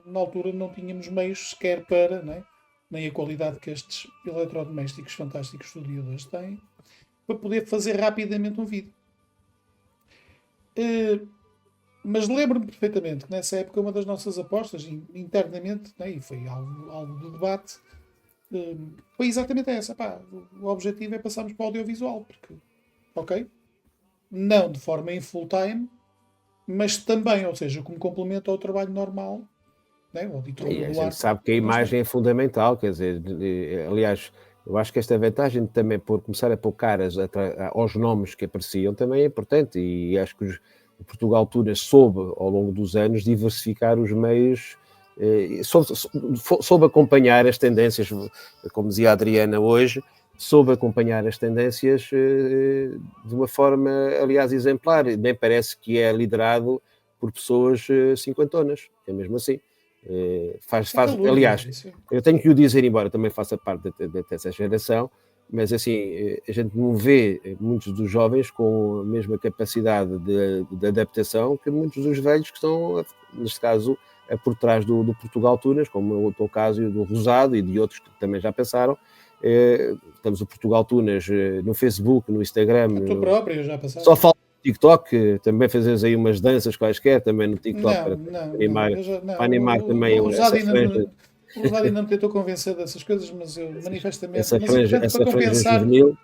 na altura não tínhamos meios sequer para, né, nem a qualidade que estes eletrodomésticos fantásticos estudiosos têm, para poder fazer rapidamente um vídeo. Mas lembro-me perfeitamente que nessa época uma das nossas apostas, internamente, né, e foi algo de debate, foi exatamente essa. Pá, o objetivo é passarmos para o audiovisual, porque, ok, não de forma em full time, mas também, ou seja, como complemento ao trabalho normal, né, o auditor E a regular. gente sabe que a imagem é fundamental, quer dizer, aliás, eu acho que esta vantagem de também por começar a pôr caras aos nomes que apareciam também é importante, e acho que o Portugal Tunas soube, ao longo dos anos, diversificar os meios, soube acompanhar as tendências, como dizia a Adriana hoje, soube acompanhar as tendências de uma forma, aliás, exemplar. Nem parece que é liderado por pessoas cinquentonas, é mesmo assim. Aliás, eu tenho que o dizer, embora também faça parte dessa geração, mas assim, a gente não vê muitos dos jovens com a mesma capacidade de adaptação que muitos dos velhos que estão, neste caso, por trás do Portugal Tunas, como o teu caso e do Rosado e de outros que também já pensaram. Estamos o Portugal Tunas no Facebook, no Instagram. A tua própria já passaste. Só falta o TikTok, também fazes aí umas danças quaisquer também no TikTok para animar também essa franja. O Rosado ainda me tentou convencer dessas coisas, mas eu manifestamente... Essa franja juvenil.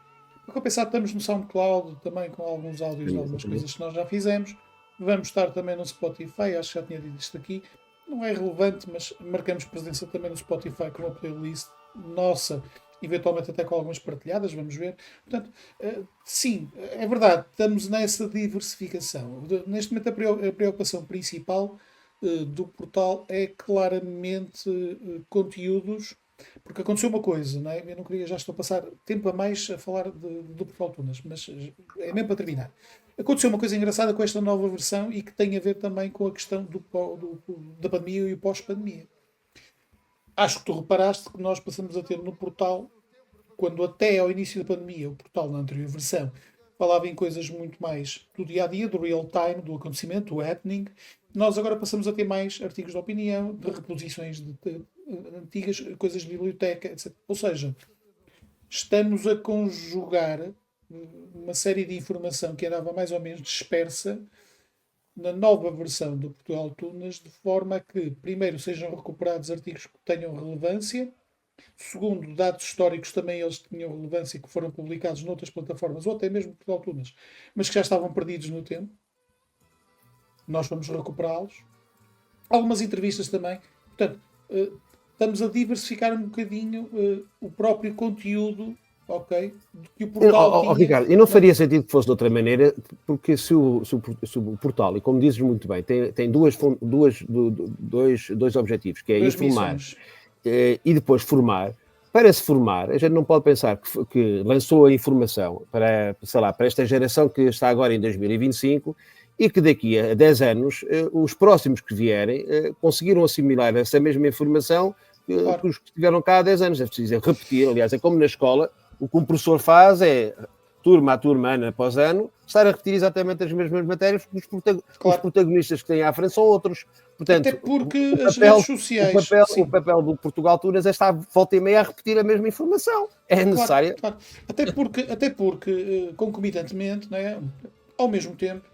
Para compensar, estamos no SoundCloud também com alguns áudios de algumas coisas que nós já fizemos. Vamos estar também no Spotify, acho que já tinha dito isto aqui. Não é relevante, mas marcamos presença também no Spotify com uma playlist nossa, eventualmente até com algumas partilhadas, vamos ver. Portanto, sim, é verdade, estamos nessa diversificação. Neste momento a preocupação principal do portal é claramente conteúdos, porque aconteceu uma coisa, não é? Eu não queria, já estou a passar tempo a mais a falar do Portal Tunas, mas é mesmo para terminar. Aconteceu uma coisa engraçada com esta nova versão e que tem a ver também com a questão da pandemia e o pós-pandemia. Acho que tu reparaste que nós passamos a ter no portal, quando até ao início da pandemia, o portal na anterior versão falava em coisas muito mais do dia-a-dia, do real-time, do acontecimento, do happening. Nós agora passamos a ter mais artigos de opinião, de reposições de antigas coisas de biblioteca, etc. Ou seja, estamos a conjugar uma série de informação que andava mais ou menos dispersa na nova versão do Portugal Tunas, de forma a que, primeiro, sejam recuperados artigos que tenham relevância, segundo, dados históricos também eles tinham relevância que foram publicados noutras plataformas, ou até mesmo Portugal Tunas, mas que já estavam perdidos no tempo. Nós vamos recuperá-los. Algumas entrevistas também. Portanto, estamos a diversificar um bocadinho o próprio conteúdo, ok? Que o portal tinha. Ricardo, e não faria sentido que fosse de outra maneira, porque se o portal, e como dizes muito bem, tem dois objetivos, que é informar e depois formar. Para se formar, a gente não pode pensar que lançou a informação para, sei lá, para esta geração que está agora em 2025 e que daqui a 10 anos, os próximos que vierem conseguiram assimilar essa mesma informação que os que estiveram cá há 10 anos. É preciso repetir, aliás, é como na escola, o que um professor faz é, turma a turma, ano após ano, estar a repetir exatamente as mesmas matérias, porque os protagonistas que têm à frente são outros. Portanto, até porque as redes sociais... O papel do Portugal Tunas é estar volta e meia a repetir a mesma informação. É necessário. Claro. Até porque concomitantemente, não é? Ao mesmo tempo,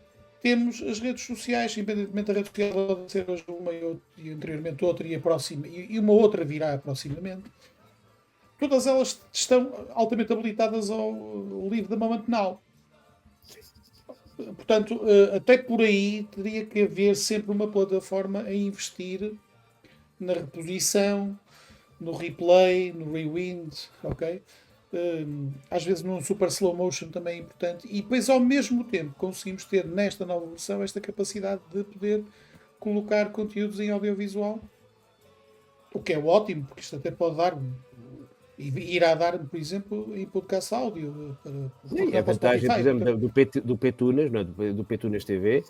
temos as redes sociais, independentemente da rede social pode ser hoje uma e anteriormente outra e a próxima, e uma outra virá proximamente. Todas elas estão altamente habilitadas ao Live the Moment Now. Portanto, até por aí teria que haver sempre uma plataforma a investir na reposição, no replay, no rewind, ok? às vezes num super slow motion também é importante, e depois ao mesmo tempo conseguimos ter nesta nova versão esta capacidade de poder colocar conteúdos em audiovisual, o que é ótimo, porque isto até pode dar e irá dar, por exemplo, em podcast áudio Sim, a vantagem, por exemplo, do Petunas, não é? Do Petunas TV,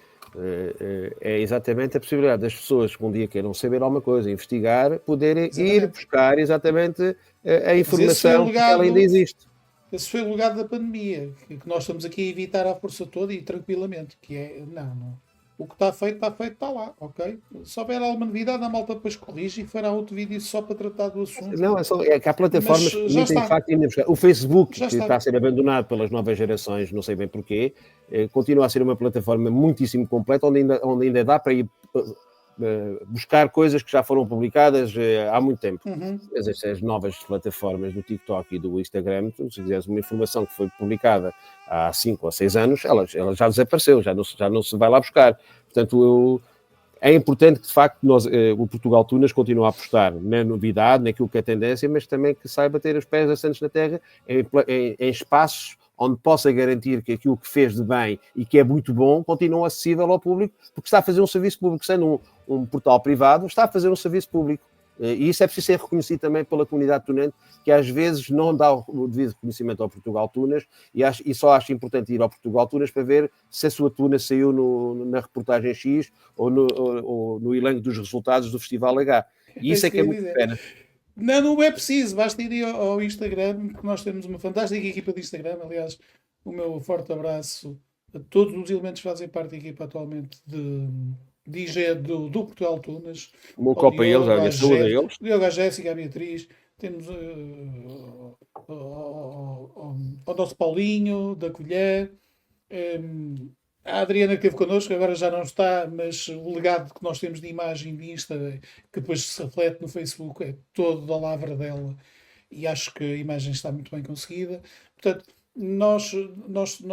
é exatamente a possibilidade das pessoas que um dia queiram saber alguma coisa, investigar, poderem ir buscar exatamente a informação que ela ainda existe. Esse foi o legado da pandemia, que nós estamos aqui a evitar à força toda e tranquilamente, que é, não. O que está feito, está lá, ok? Se houver alguma novidade, a malta depois corrige e fará outro vídeo só para tratar do assunto. Não, é que há plataformas que permitem, de facto, ainda buscar. O Facebook, que está a ser abandonado pelas novas gerações, não sei bem porquê, continua a ser uma plataforma muitíssimo completa, onde ainda dá para ir buscar coisas que já foram publicadas há muito tempo. As novas plataformas do TikTok e do Instagram, se quiseres uma informação que foi publicada há 5 ou 6 anos, ela já desapareceu, já não se vai lá buscar. Portanto, é importante que, de facto, o Portugal Tunas continue a apostar na novidade, naquilo que é tendência, mas também que saiba ter os pés assentos na terra em espaços onde possa garantir que aquilo que fez de bem e que é muito bom continua acessível ao público, porque está a fazer um serviço público, sendo um portal privado, está a fazer um serviço público. E isso é preciso ser reconhecido também pela comunidade tunense, que às vezes não dá o devido reconhecimento ao Portugal Tunas e só acha importante ir ao Portugal Tunas para ver se a sua tuna saiu na reportagem X ou no elenco dos resultados do Festival H. E isso é que é muito pena. Não é preciso, basta ir ao Instagram, porque nós temos uma fantástica equipa de Instagram. Aliás, o meu forte abraço a todos os elementos que fazem parte da equipa atualmente de IG do Portugal Tunas. O meu copo a eles, olha, saúde a eles. O Diogo, a Jéssica, a Beatriz, temos o nosso Paulinho, da Colher, a Adriana que esteve connosco, agora já não está, mas o legado que nós temos de imagem de Insta, que depois se reflete no Facebook, é todo da lavra dela, e acho que a imagem está muito bem conseguida. Portanto, nós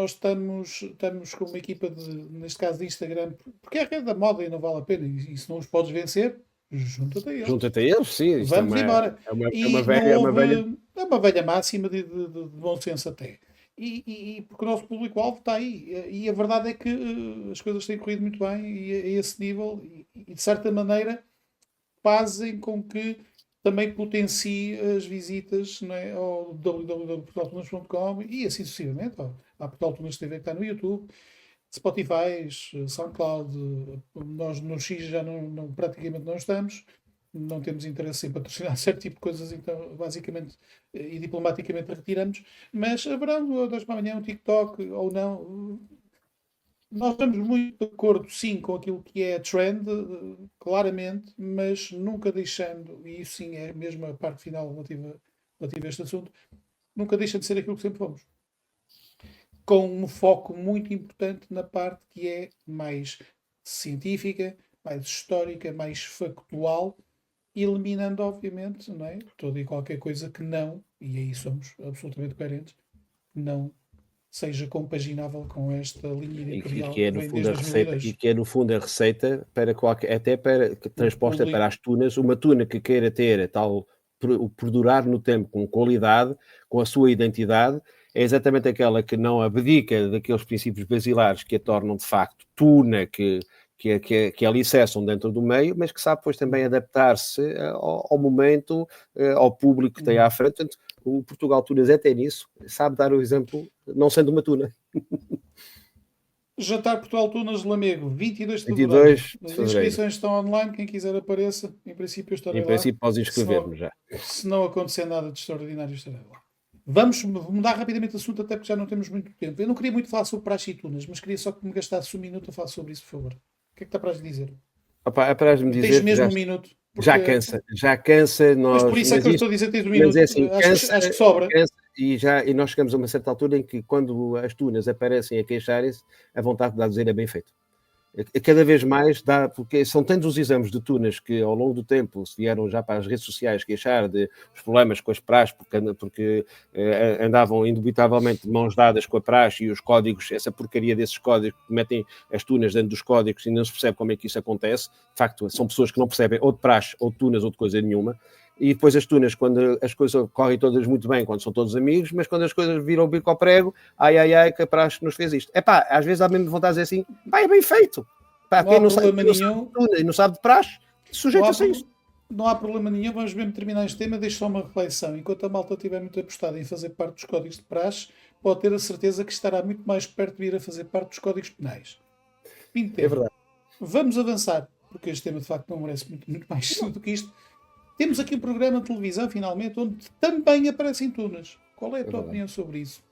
estamos com uma equipa, neste caso de Instagram, porque é a rede da moda e não vale a pena, e se não os podes vencer, junta-te a eles. Junta-te a eles, sim. Vamos embora. É uma velha máxima de bom senso até. E porque o nosso público-alvo está aí. E a verdade é que as coisas têm corrido muito bem e a esse nível, e de certa maneira fazem com que também potencie as visitas, não é, ao www.portaltunas.com e assim sucessivamente. À Portal Tunas TV que está no YouTube, Spotify, SoundCloud. Nós no X já praticamente não estamos. Não temos interesse em patrocinar certo tipo de coisas, então basicamente e diplomaticamente retiramos, mas haverá 2 para amanhã um TikTok ou não. Nós estamos muito de acordo, sim, com aquilo que é a trend, claramente, mas nunca deixando, e isso sim é mesmo a parte final relativa a este assunto, nunca deixa de ser aquilo que sempre fomos. Com um foco muito importante na parte que é mais científica, mais histórica, mais factual, eliminando, obviamente, não é, toda e qualquer coisa que não, e aí somos absolutamente coerentes, não seja compaginável com esta linha editorial que é no fundo a receita, e que é no fundo a receita para até para transposta para as tunas, uma tuna que queira ter a tal perdurar no tempo com qualidade, com a sua identidade, é exatamente aquela que não abdica daqueles princípios basilares que a tornam de facto tuna, que alicerçam dentro do meio, mas que sabe depois também adaptar-se ao momento, ao público que tem à frente. Portanto, o Portugal Tunas até nisso sabe dar o exemplo, não sendo uma tuna. Jantar Portugal Tunas Lamego, 22 de fevereiro. As inscrições estão online, quem quiser apareça. Em princípio eu estarei lá. Em princípio podes inscrever-me já. Se não acontecer nada de extraordinário, estarei lá. Vamos mudar rapidamente de assunto, até porque já não temos muito tempo. Eu não queria muito falar sobre praxe e tunas, mas queria só que me gastasse um minuto a falar sobre isso, por favor. O que é que está para dizer? Opa, é para me dizer. Tens mesmo um minuto. Porque... Já cansa. Mas por isso é que eu estou a dizer que tens um minuto. Mas é assim, acho que sobra. E nós chegamos a uma certa altura em que, quando as tunas aparecem a queixarem-se, a vontade de dar dizer é bem feito. Cada vez mais dá, porque são tantos os exames de tunas que ao longo do tempo se vieram já para as redes sociais queixar de os problemas com as praxes, porque andavam indubitavelmente de mãos dadas com a praxe e os códigos, essa porcaria desses códigos que metem as tunas dentro dos códigos e não se percebe como é que isso acontece. De facto, são pessoas que não percebem ou de praxe, ou de tunas, ou de coisa nenhuma. E depois as tunas, quando as coisas correm todas muito bem, quando são todos amigos, mas quando as coisas viram o bico ao prego, ai, que a praxe nos fez isto. Às vezes há mesmo vontade de dizer assim, é bem feito. Quem não sabe de tuna e não sabe de praxe, sujeita-se a isso. Não há problema nenhum, vamos mesmo terminar este tema. Deixo só uma reflexão. Enquanto a malta estiver muito apostada em fazer parte dos códigos de praxe, pode ter a certeza que estará muito mais perto de ir a fazer parte dos códigos penais. É verdade. Vamos avançar, porque este tema de facto não merece muito mais do que isto. Temos aqui um programa de televisão, finalmente, onde também aparecem tunas. Qual é a tua opinião sobre isso?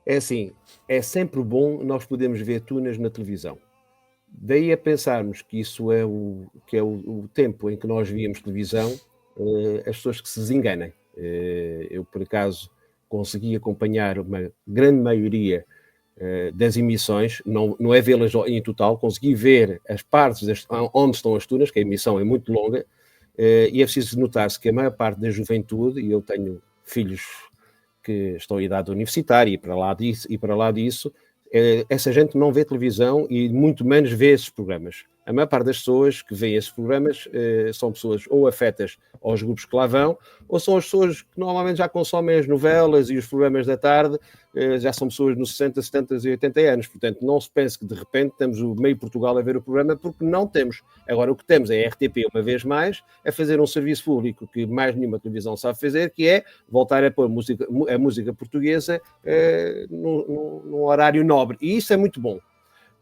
É assim, é sempre bom nós podermos ver tunas na televisão. Daí a pensarmos que isso é o tempo em que nós víamos televisão, as pessoas que se desenganem. Eu, por acaso, consegui acompanhar uma grande maioria das emissões, não é vê-las em total, consegui ver as partes onde estão as tunas, que a emissão é muito longa, e é preciso notar-se que a maior parte da juventude, e eu tenho filhos que estão em idade universitária e para lá disso, essa gente não vê televisão e muito menos vê esses programas. A maior parte das pessoas que veem esses programas são pessoas ou afetas aos grupos que lá vão, ou são as pessoas que normalmente já consomem as novelas e os programas da tarde, já são pessoas nos 60, 70 e 80 anos. Portanto, não se pense que de repente temos o meio Portugal a ver o programa, porque não temos. Agora, o que temos é a RTP, uma vez mais, a fazer um serviço público que mais nenhuma televisão sabe fazer, que é voltar a pôr a música portuguesa num horário nobre. E isso é muito bom.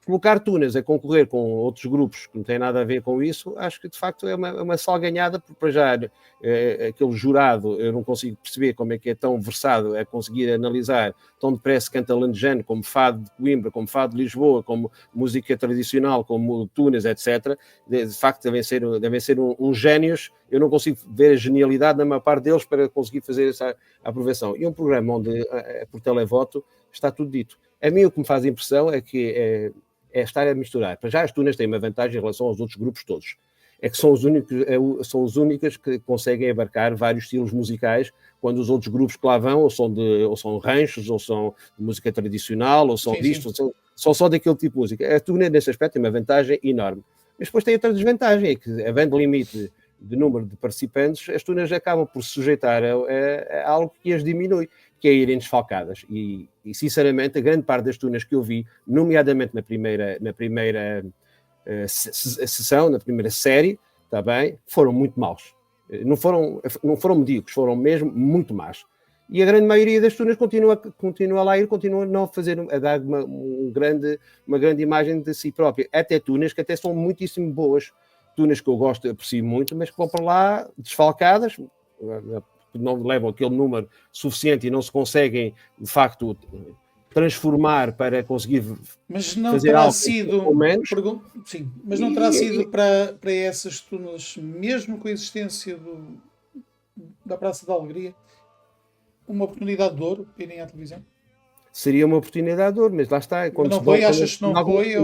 Colocar tunas a concorrer com outros grupos que não têm nada a ver com isso, acho que de facto é uma salganhada, porque para já aquele jurado, eu não consigo perceber como é que é tão versado a conseguir analisar tão depressa canto alentejano, como fado de Coimbra, como fado de Lisboa, como música tradicional, como tunas, etc. De facto devem ser uns génios. Eu não consigo ver a genialidade na maior parte deles para conseguir fazer essa aprovação. E um programa onde, por televoto, está tudo dito. A mim o que me faz impressão é que é estar a misturar. Para já as tunas têm uma vantagem em relação aos outros grupos todos. É que são os únicos que conseguem abarcar vários estilos musicais, quando os outros grupos que lá vão, ou são ranchos, ou são de música tradicional, ou são disto, ou são só daquele tipo de música. A tuna, nesse aspecto, tem uma vantagem enorme. Mas depois tem outra desvantagem, é que, havendo limite de número de participantes, as tunas acabam por se sujeitar a algo que as diminui, que é irem desfalcadas. E sinceramente, a grande parte das tunas que eu vi, nomeadamente na primeira sessão, na primeira série, está bem, foram muito maus. Não foram medíocres, foram mesmo muito más. E a grande maioria das tunas continua lá a ir, continua a não fazer, a dar uma grande imagem de si própria. Até tunas que até são muitíssimo boas. Tunas que eu gosto, aprecio muito, mas que vão para lá desfalcadas, não levam aquele número suficiente e não se conseguem, de facto, transformar para conseguir fazer algo sido, menos. Sim, mas não terá sido para essas tunas, mesmo com a existência da Praça da Alegria, uma oportunidade de ouro para irem à televisão? Seria uma oportunidade de ouro, mas lá está. Mas não foi? Achas que não foi?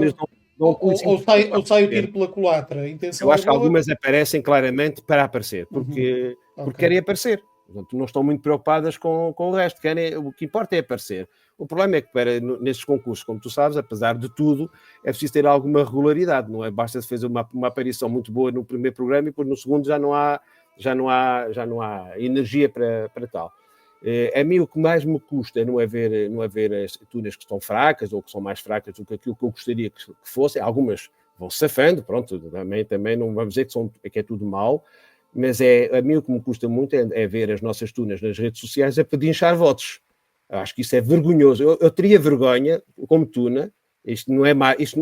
Ou sai o tiro pela culatra? Eu acho que algumas aparecem claramente para aparecer, porque querem aparecer. Portanto, não estão muito preocupadas com o resto. O que importa é aparecer. O problema é que nesses concursos, como tu sabes, apesar de tudo, é preciso ter alguma regularidade. Não é? Basta fazer uma aparição muito boa no primeiro programa e depois no segundo já não há energia para tal. A mim o que mais me custa não é ver as tunas que estão fracas ou que são mais fracas do que aquilo que eu gostaria que fossem. Algumas vão se safando, pronto, também não vamos dizer que é tudo mau, mas a mim o que me custa muito é ver as nossas tunas nas redes sociais a pedinchar votos. Eu acho que isso é vergonhoso. Eu teria vergonha, como tuna, isto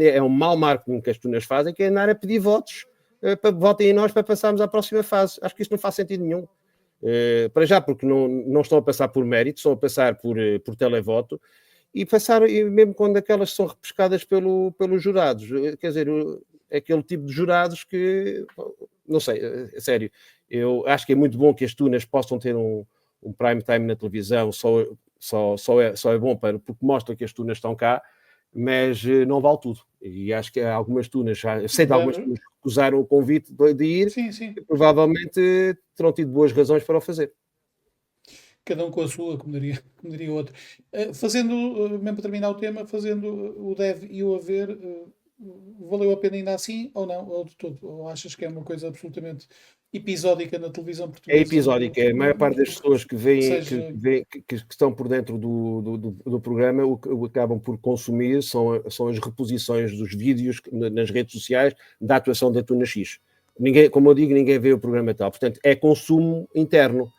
é um mau marketing que as tunas fazem, que é andar a pedir votos, para votem em nós para passarmos à próxima fase. Acho que isso não faz sentido nenhum. Para já, porque não estão a passar por mérito, estão a passar por televoto, e mesmo quando aquelas são repescadas pelos jurados, quer dizer, aquele tipo de jurados que, não sei, sério, eu acho que é muito bom que as tunas possam ter um prime time na televisão, só é bom porque mostra que as tunas estão cá, mas não vale tudo. E acho que há algumas tunas, sei de algumas tunas que recusaram o convite de ir, sim. E provavelmente terão tido boas razões para o fazer. Cada um com a sua, como diria o outro. Mesmo para terminar o tema, fazendo o deve e o haver, valeu a pena ainda assim ou não? Ou de todo? Ou achas que é uma coisa absolutamente episódica na televisão É portuguesa? episódico, é a maior parte das pessoas que veem, Seja, que estão por dentro do programa, o que acabam por consumir são as reposições dos vídeos nas redes sociais da atuação da Tuna X. Ninguém, como eu digo, ninguém vê o programa tal. Portanto, é consumo interno.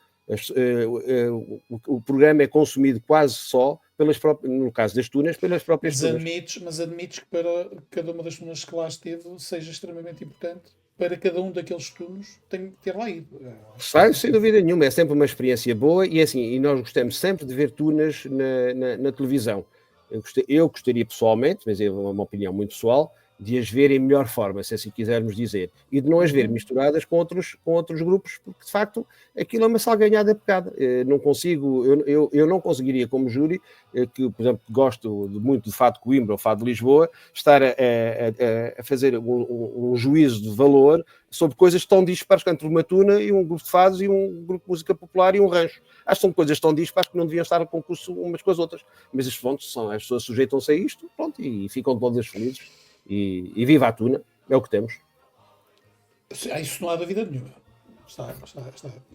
O programa é consumido quase só pelas próprias, no caso das tunas, pelas próprias tunas. mas admites que para cada uma das tunas que lá esteve seja extremamente importante para cada um daqueles tunos tem que ter lá ido. Sai, sem dúvida nenhuma, é sempre uma experiência boa e assim, e nós gostamos sempre de ver tunas na televisão. Eu gostaria pessoalmente, mas é uma opinião muito pessoal, de as ver em melhor forma, se assim quisermos dizer, e de não as ver misturadas com outros grupos, porque de facto aquilo é uma salganhada pecada. Não consigo, eu não conseguiria, como júri, que por exemplo gosto muito do Fado de Coimbra ou Fado de Lisboa, estar a fazer um juízo de valor sobre coisas tão dispares entre uma tuna e um grupo de fados e um grupo de música popular e um rancho. Acho que são coisas tão dispares que não deviam estar a concurso umas com as outras. Mas as fontes são, as pessoas sujeitam-se a isto, pronto, e ficam todas felizes. E viva a tuna, é o que temos. Isso não há dúvida nenhuma. Está.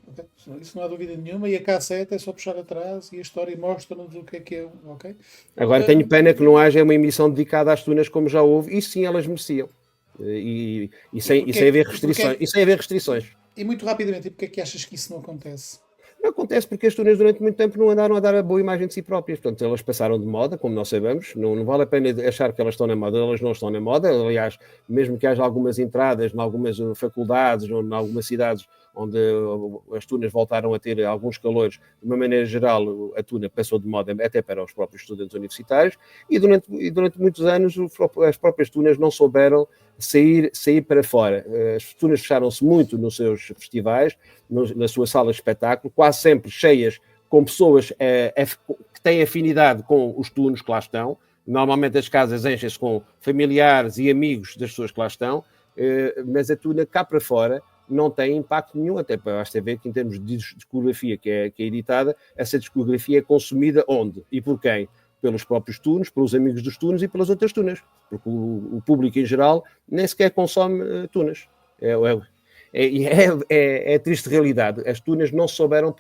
Okay? Isso não há dúvida nenhuma. E a cassete é só puxar atrás e a história mostra-nos o que é. Okay? Agora tenho pena que não haja uma emissão dedicada às tunas como já houve, e sim elas mereciam. E sem haver restrições. E sem haver restrições. E muito rapidamente, e porque é que achas que isso não acontece? Não acontece porque as tunas durante muito tempo não andaram a dar a boa imagem de si próprias. Portanto, elas passaram de moda, como nós sabemos. Não vale a pena achar que elas estão na moda. Elas não estão na moda. Aliás, mesmo que haja algumas entradas em algumas faculdades ou em algumas cidades onde as tunas voltaram a ter alguns calores, de uma maneira geral, a tuna passou de moda até para os próprios estudantes universitários e durante muitos anos as próprias tunas não souberam sair para fora. As tunas fecharam-se muito nos seus festivais, nas suas salas de espetáculo, quase sempre cheias com pessoas que têm afinidade com os tunos que lá estão. Normalmente as casas enchem-se com familiares e amigos das pessoas que lá estão, mas a tuna cá para fora não tem impacto nenhum, até basta ver que em termos de discografia que é editada, essa discografia é consumida onde e por quem? Pelos próprios tunos, pelos amigos dos tunos e pelas outras tunas, porque o público em geral nem sequer consome tunas. É a triste realidade. As tunas não souberam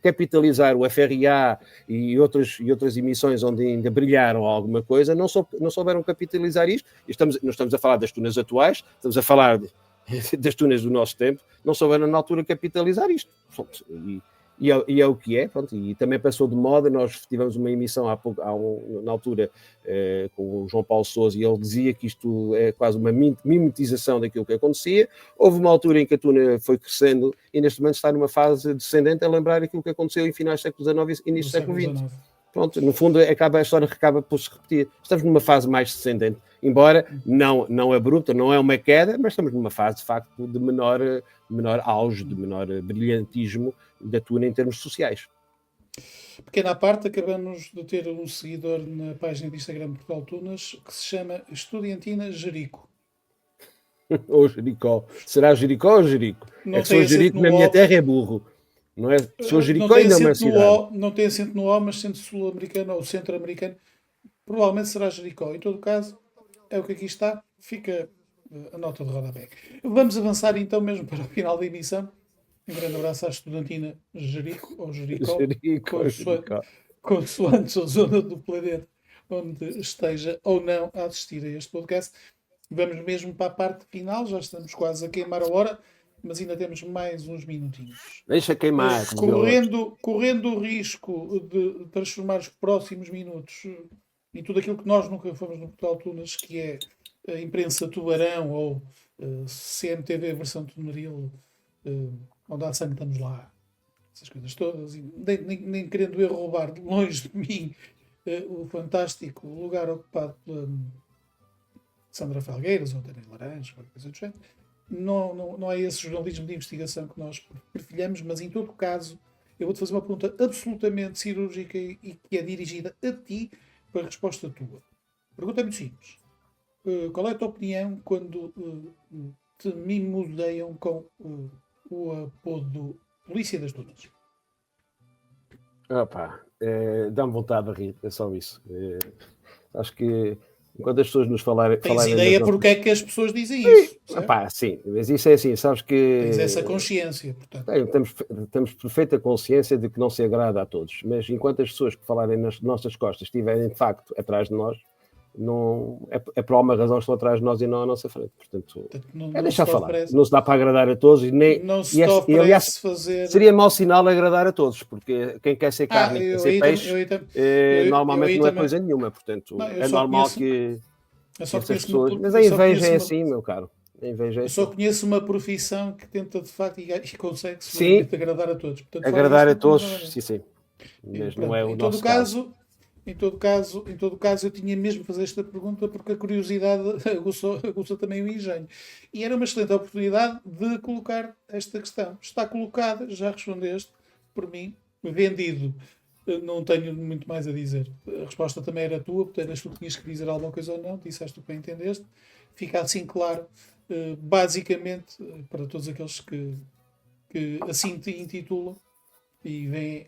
capitalizar o FRA e outras emissões onde ainda brilharam alguma coisa, não souberam capitalizar isto. Não estamos a falar das tunas atuais, estamos a falar das tunas do nosso tempo, não souberam na altura capitalizar isto. E é o que é, pronto, e também passou de moda. Nós tivemos uma emissão na altura com o João Paulo Sousa, e ele dizia que isto é quase uma mimetização daquilo que acontecia. Houve uma altura em que a tuna foi crescendo e neste momento está numa fase descendente, a lembrar aquilo que aconteceu em finais do século XIX e início do século XX. Pronto, no fundo a história acaba por se repetir. Estamos numa fase mais descendente, embora não abrupta, não é uma queda, mas estamos numa fase de facto de menor auge, de menor brilhantismo da tuna em termos sociais. Pequena à parte, acabamos de ter um seguidor na página de Instagram de Portugal Tunas que se chama Estudiantina Jerico. Ou Jericó. Será Jericó ou Jerico? Não é que sou Jerico na minha terra é burro. Não é? Sou Jericó e não é uma cidade. Não tem acento no O, mas acento sul-americano ou centro-americano. Provavelmente será Jericó. Em todo caso, é o que aqui está. Fica a nota de rodapé. Vamos avançar então mesmo para o final da emissão. Um grande abraço à estudantina Jerico ou Jericó, consoante a zona do planeta onde esteja ou não a assistir a este podcast. Vamos mesmo para a parte final. Já estamos quase a queimar a hora, mas ainda temos mais uns minutinhos. Deixa queimar. Correndo o risco de transformar os próximos minutos em tudo aquilo que nós nunca fomos no Portugal Tunas, que é a imprensa tubarão ou CMTV versão tunaril, onde há sangue estamos lá. Essas coisas todas. E nem querendo eu roubar de longe de mim o fantástico lugar ocupado pela Sandra Felgueiras ou Daniel Laranja, qualquer coisa do género. Não é esse jornalismo de investigação que nós perfilhamos, mas em todo caso eu vou-te fazer uma pergunta absolutamente cirúrgica e que é dirigida a ti para a resposta tua. Pergunta muito simples. Qual é a tua opinião quando te mimodeiam com o apodo Polícia das Tunas? Opa, dá-me vontade de rir, é só isso. Acho que enquanto as pessoas nos Tens falarem ideia das porque é que as pessoas dizem isso, certo? Pá, sim, mas isso é assim, sabes que Tens essa consciência, portanto. temos perfeita consciência de que não se agrada a todos, mas enquanto as pessoas que falarem nas nossas costas estiverem de facto atrás de nós, não, é por alguma razão estão atrás de nós e não à nossa frente. Portanto, Portanto, não, é não se deixar te falar. oferece, Não se dá para agradar a todos e nem. não se E, te e, aliás, oferece fazer. seria mau sinal agradar a todos, porque quem quer ser carne e quer Eu ser aí peixe, eu normalmente aí não é também. coisa nenhuma. Portanto, Não, é normal que eu só essas conheço uma, pessoas. Mas a eu só inveja conheço é uma, assim, meu caro. A inveja é eu só assim. conheço uma profissão que tenta de facto e consegue Sim, seguramente agradar a todos. Portanto, fora agradar isso, a não temos todos, nada a ver. sim, sim. Mas não Pronto, é o nosso caso. em todo caso, eu tinha mesmo de fazer esta pergunta porque a curiosidade aguça também o engenho. E era uma excelente oportunidade de colocar esta questão. Está colocada, já respondeste, por mim, vendido. Não tenho muito mais a dizer. A resposta também era tua, portanto, eras tu que tinhas que dizer alguma coisa ou não, disseste o que bem entendeste. Fica assim claro, basicamente, para todos aqueles que assim te intitulam e vêm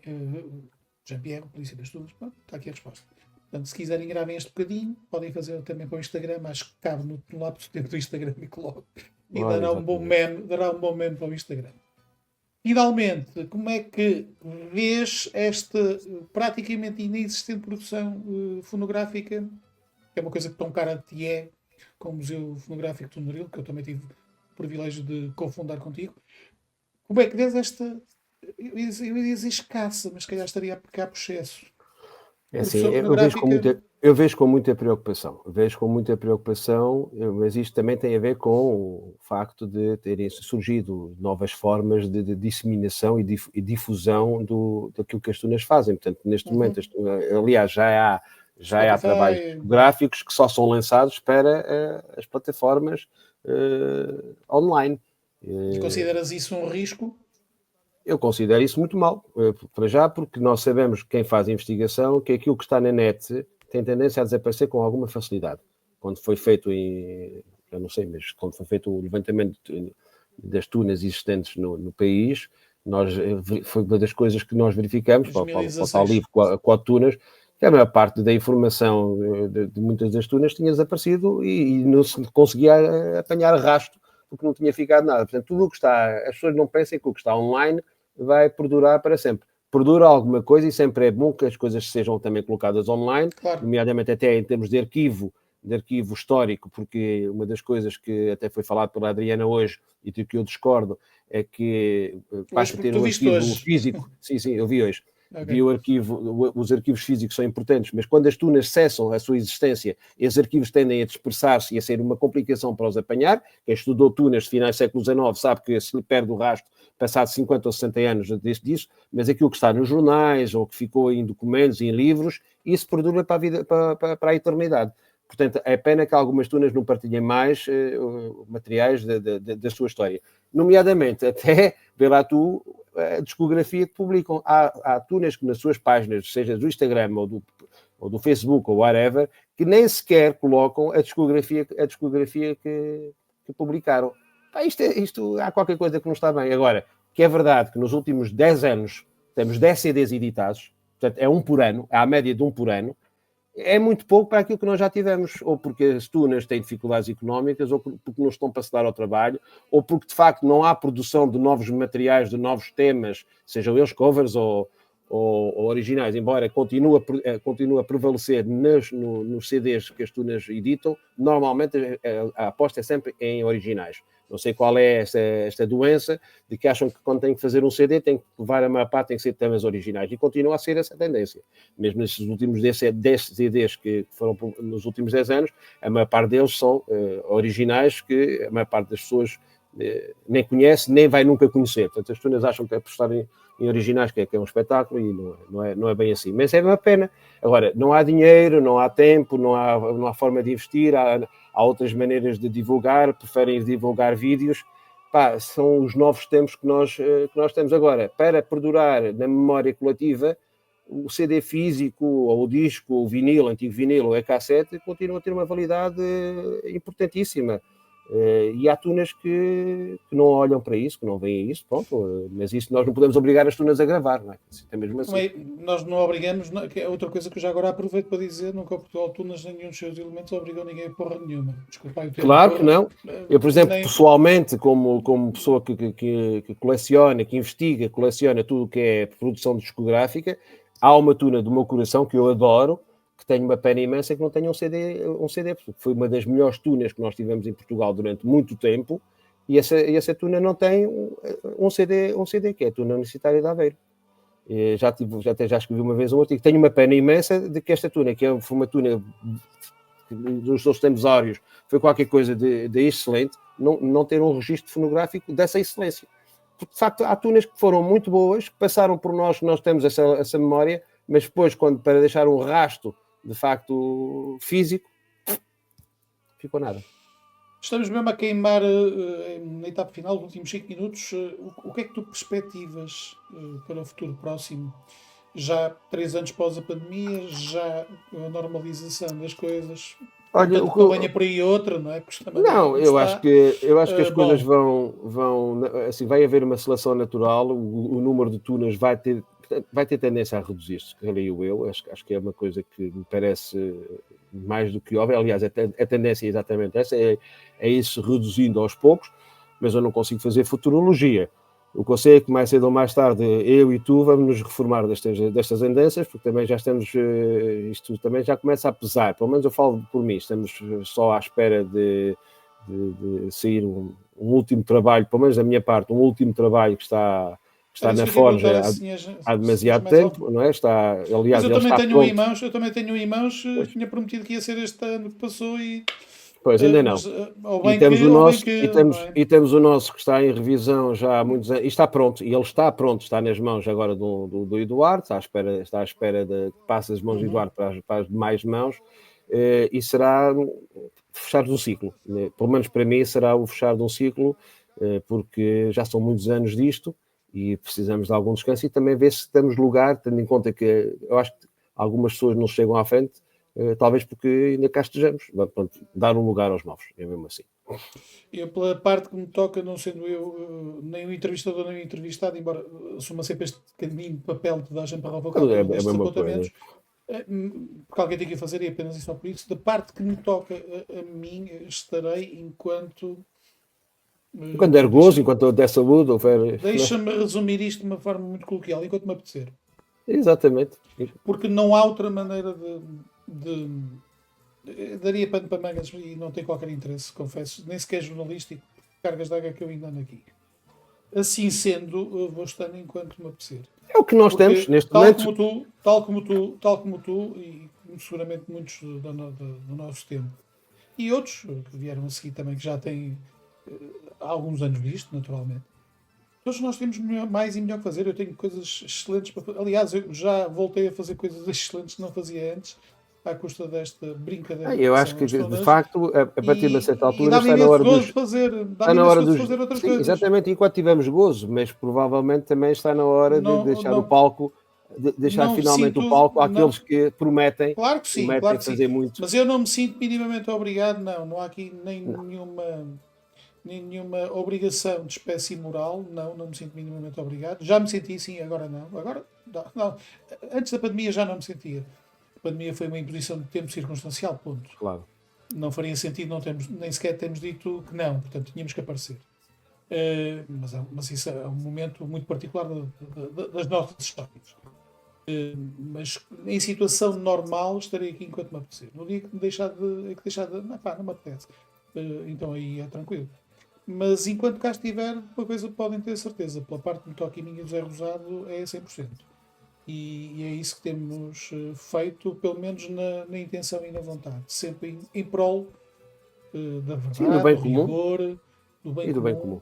Jean-Pierre, Polícia das Tunas, pronto, está aqui a resposta. Portanto, se quiserem gravem este bocadinho, podem fazer também para o Instagram, acho que cabe no lápis do tempo do Instagram e coloco. E Olha, dará um bom meme para o Instagram. Finalmente, como é que vês esta praticamente inexistente produção fonográfica, que é uma coisa que tão cara a ti é, com o Museu Fonográfico de Tunaril, que eu também tive o privilégio de cofundar contigo. Como é que vês esta, eu ia dizer escassa, mas se calhar estaria a pecar por excesso. É assim, Produção fonográfica. eu vejo com muita preocupação. Vejo com muita preocupação, mas isto também tem a ver com o facto de terem surgido novas formas de disseminação e difusão daquilo que as tunas fazem. Portanto, neste momento, aliás, já há Spotify. trabalhos gráficos que só são lançados para as plataformas online. E consideras isso um risco? Eu considero isso muito mal, para já, porque nós sabemos, quem faz a investigação, que aquilo que está na net tem tendência a desaparecer com alguma facilidade. Quando foi feito eu não sei, mas quando foi feito o levantamento das tunas existentes no país, foi uma das coisas que nós verificamos, para o tal livro com a tunas, que a maior parte da informação de muitas das tunas tinha desaparecido e não se conseguia apanhar rastro, porque não tinha ficado nada. Portanto, tudo o que está, as pessoas não pensem que o que está online vai perdurar para sempre. Perdura alguma coisa e sempre é bom que as coisas sejam também colocadas online, claro, nomeadamente até em termos de arquivo histórico, porque uma das coisas que até foi falado pela Adriana hoje e de que eu discordo é que basta ter um arquivo físico. Sim, eu vi hoje. Okay. Vi os arquivos físicos são importantes, mas quando as tunas cessam a sua existência, esses arquivos tendem a dispersar-se e a ser uma complicação para os apanhar. Quem estudou tunas de finais do século XIX sabe que se lhe perde o rastro passados 50 ou 60 anos disso, mas aquilo que está nos jornais ou que ficou em documentos e em livros, isso perdura para a eternidade. Portanto, é pena que algumas tunas não partilhem mais materiais da sua história. Nomeadamente, até, vê lá tu, a discografia que publicam. Há tunas que nas suas páginas, seja do Instagram ou do Facebook ou whatever, que nem sequer colocam a discografia que publicaram. Isto há qualquer coisa que não está bem. Agora, que é verdade que nos últimos 10 anos temos 10 CDs editados, portanto é um por ano, há a média de um por ano, é muito pouco para aquilo que nós já tivemos, ou porque as tunas têm dificuldades económicas, ou porque não estão para se dar ao trabalho, ou porque de facto não há produção de novos materiais, de novos temas, sejam eles covers ou originais, embora continue a prevalecer nos CDs que as tunas editam, normalmente a aposta é sempre em originais. Não sei qual é esta doença de que acham que quando têm que fazer um CD tem que levar a maior parte, tem que ser temas originais. E continua a ser essa tendência. Mesmo nesses últimos 10 CDs que foram nos últimos 10 anos, a maior parte deles são originais que a maior parte das pessoas nem conhece, nem vai nunca conhecer. Portanto, as tunas acham que apostar em originais, que é um espetáculo, e não é bem assim. Mas é uma pena. Agora, não há dinheiro, não há tempo, não há forma de investir, há outras maneiras de divulgar, preferem divulgar vídeos. São os novos tempos que nós temos agora. Para perdurar na memória coletiva, o CD físico, ou o disco, ou o vinil, antigo vinil, ou a cassete, continua a ter uma validade importantíssima. E há tunas que não olham para isso, que não veem isso, pronto, mas isso nós não podemos obrigar as tunas a gravar, não é? É mesmo assim. Nós não obrigamos, que é outra coisa que eu já agora aproveito para dizer, nunca o Portugal Tunas, nenhum dos seus elementos obrigou ninguém a porra nenhuma. Desculpa aí o termo. Claro que não. Eu, por exemplo, nem- pessoalmente, como pessoa que coleciona, que investiga, coleciona tudo o que é produção discográfica, há uma tuna do meu coração que eu adoro, que tem uma pena imensa que não tenha um CD, porque foi uma das melhores tunas que nós tivemos em Portugal durante muito tempo, e essa tuna não tem um CD, que é a tuna universitária de Aveiro. Já escrevi uma vez um artigo. Tenho uma pena imensa de que esta tuna, foi uma tuna dos seus tempos áureos, foi qualquer coisa de excelente, não ter um registro fonográfico dessa excelência. Porque, de facto, há tunas que foram muito boas, que passaram por nós temos essa memória, mas depois, para deixar um rastro, de facto, físico, ficou nada. Estamos mesmo a queimar na etapa final, nos últimos 5 minutos. O que é que tu perspectivas para o futuro próximo? Já 3 anos pós a pandemia, já a normalização das coisas. Olha, Portanto, não venha por aí outra, não é? Não, eu acho que as coisas vão assim, vai haver uma seleção natural, o número de tunas vai ter tendência a reduzir-se, creio eu. Acho que é uma coisa que me parece mais do que óbvio. Aliás, a tendência é exatamente essa, é isso reduzindo aos poucos, mas eu não consigo fazer futurologia. O que eu sei é que mais cedo ou mais tarde eu e tu vamos nos reformar destas andanças, porque também já estamos, isto também já começa a pesar, pelo menos eu falo por mim, estamos só à espera de sair um último trabalho, pelo menos da minha parte, um último trabalho que está na forja há demasiado tempo, não é? Aliás, mas eu também tenho em mãos, Pois. tinha prometido que ia ser este ano que passou e... Pois, ainda não. E temos o nosso que está em revisão já há muitos anos, e está pronto, e ele está pronto, está nas mãos agora do Eduardo, está à espera de que passe as mãos de Eduardo para as demais mãos, e será fechar de um ciclo. Pelo menos para mim será o fechar de um ciclo, porque já são muitos anos disto, e precisamos de algum descanso, e também ver se temos lugar, tendo em conta que eu acho que algumas pessoas não chegam à frente, talvez porque ainda cá estejamos. Pronto, dar um lugar aos novos, é mesmo assim. Eu, pela parte que me toca, não sendo eu nem o entrevistador nem o entrevistado, embora assuma sempre este bocadinho papel de dar sempre para roubar destes apontamentos, porque alguém tem que fazer e apenas e só por isso. Da parte que me toca a mim, estarei enquanto der gozo, enquanto der saúde, deixa-me resumir isto de uma forma muito coloquial, enquanto me apetecer. Exatamente. Porque não há outra maneira daria pano para mangas e não tem qualquer interesse, confesso, nem sequer jornalístico, cargas de água que eu ainda ando aqui. Assim sendo, vou estar enquanto me apetecer. É o que nós temos neste momento. Tal como tu, e seguramente muitos do nosso tempo. E outros que vieram a seguir também, que já têm alguns anos disto, naturalmente. Todos nós temos mais e melhor que fazer. Eu tenho coisas excelentes para fazer. Aliás, eu já voltei a fazer coisas excelentes que não fazia antes, à custa desta brincadeira. Eu acho que, de facto, a partir de uma certa altura está na hora de fazer outras coisas. Exatamente, enquanto tivemos gozo, mas provavelmente também está na hora de deixar o palco, o palco àqueles que prometem, claro que sim, fazer muito. Mas eu não me sinto minimamente obrigado, não há aqui nenhuma obrigação de espécie moral, não me sinto minimamente obrigado. Já me senti sim, agora não. Não. Antes da pandemia já não me sentia. A pandemia foi uma imposição de tempo circunstancial, ponto. Claro. Não faria sentido, nem sequer temos dito que não, portanto tínhamos que aparecer. Mas isso é um momento muito particular das nossas histórias. Mas em situação normal estarei aqui enquanto me apetecer. No dia que me deixar de não me apetece. Então aí é tranquilo. Mas enquanto cá estiver, uma coisa podem ter certeza, pela parte que me toca em mim e do Zé Rosado é 100%. E é isso que temos feito, pelo menos na intenção e na vontade, sempre em prol da verdade, do rigor, do bem comum,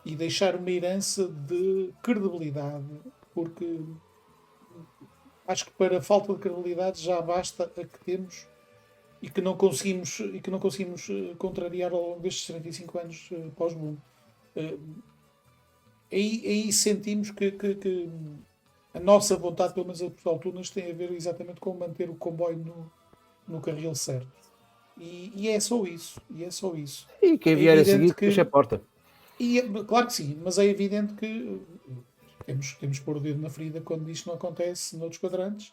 e deixar uma herança de credibilidade, porque acho que para a falta de credibilidade já basta a que temos e que não conseguimos contrariar ao longo destes 35 anos pós-boom. Aí sentimos que a nossa vontade, pelo menos a Portugal Tunas, tem a ver exatamente com manter o comboio no carril certo. E é só isso. E é só isso. E quem É vier a evidente seguir, que- fecha a porta. Claro que sim, mas é evidente que temos que pôr o dedo na ferida quando isto não acontece noutros quadrantes.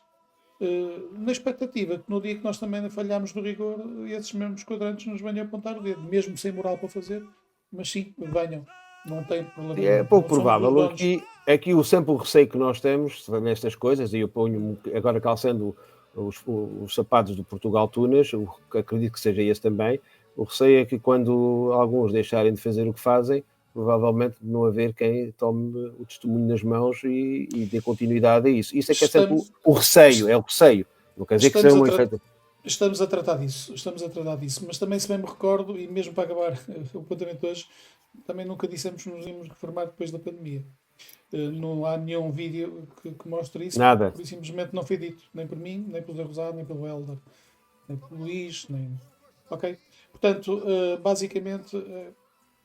Na expectativa que no dia que nós também falhamos do rigor, esses mesmos quadrantes nos venham apontar o dedo, mesmo sem moral para fazer, mas sim, venham, não tem problema É nenhum. pouco Não somos provável. os donos. Aqui o sempre o receio que nós temos nestas coisas, e eu ponho agora calçando os sapatos do Portugal Tunas, acredito que seja esse também. O receio é que quando alguns deixarem de fazer o que fazem, provavelmente não haver quem tome o testemunho nas mãos e dê continuidade a isso. Isso é que é sempre o receio, é o receio. Não quer dizer que seja um efeito. Estamos a tratar disso, mas também se bem me recordo, e mesmo para acabar o apontamento de hoje, também nunca dissemos que nos íamos reformar depois da pandemia. Não há nenhum vídeo que mostre isso, Nada. porque simplesmente não foi dito, nem por mim, nem pelo Zé Rosado, nem pelo Helder, nem pelo Luís, nem... Ok? Portanto, basicamente,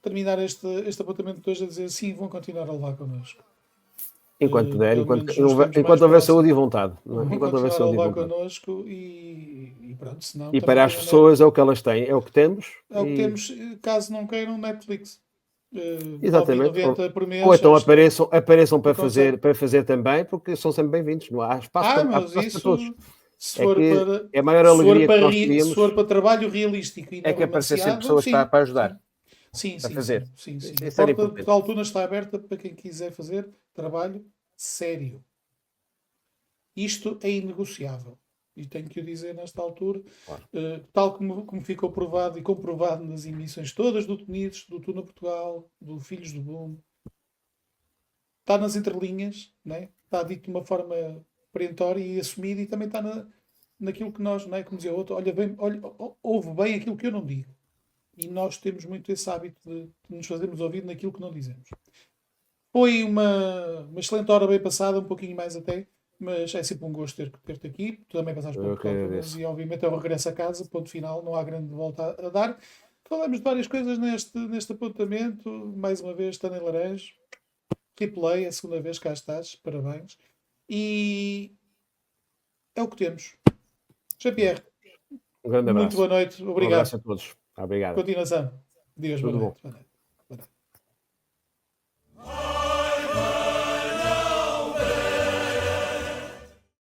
terminar este apontamento de hoje a dizer sim, vão continuar a levar connosco. Enquanto puder, pelo enquanto menos nos tempos mais houver próximos. saúde e vontade. Não é? Vão Enquanto houver continuar a saúde e levar vontade. connosco e pronto, senão E também para as tem o pessoas é o que elas têm, é o que temos. é o que e- temos, caso não queiram, Netflix. Exatamente. 9,90 por mês. Ou então acho que- apareçam para consegue. fazer também, porque são sempre bem-vindos. Não há espaço, há Mas espaço para todos. isso, se É for que para, é a maior se for alegria que para, nós se teríamos for para trabalho realístico e é não que aparecer sempre romanceado, pessoas sim, para ajudar, sim, para sim, fazer. sim. Isso A era porta de importante. Portugal Tunas está aberta para quem quiser fazer trabalho sério. Isto é inegociável. E tenho que o dizer nesta altura, Claro. tal como ficou provado e comprovado nas emissões todas do Tunidos, do Tuna Portugal, do Filhos do Boom. Está nas entrelinhas, né? Está dito de uma forma perentória e assumida, e também está naquilo que nós, não é? Como dizia o outro, ouve bem aquilo que eu não digo. E nós temos muito esse hábito de nos fazermos ouvir naquilo que não dizemos. Foi uma excelente hora bem passada, um pouquinho mais até, mas é sempre um gosto ter-te aqui. Tu também passaste por Eu que Portugal agradeço. e obviamente é o regresso a casa, ponto final, não há grande volta a dar. Falamos de várias coisas neste apontamento, mais uma vez, Tânia Laranjo, replay, a segunda vez cá estás, parabéns. E é o que temos. Jean-Pierre, Um grande muito abraço. boa noite, Um obrigado. abraço a todos. Obrigado. Continuação. Deus, boa Tudo bom. noite. Boa noite.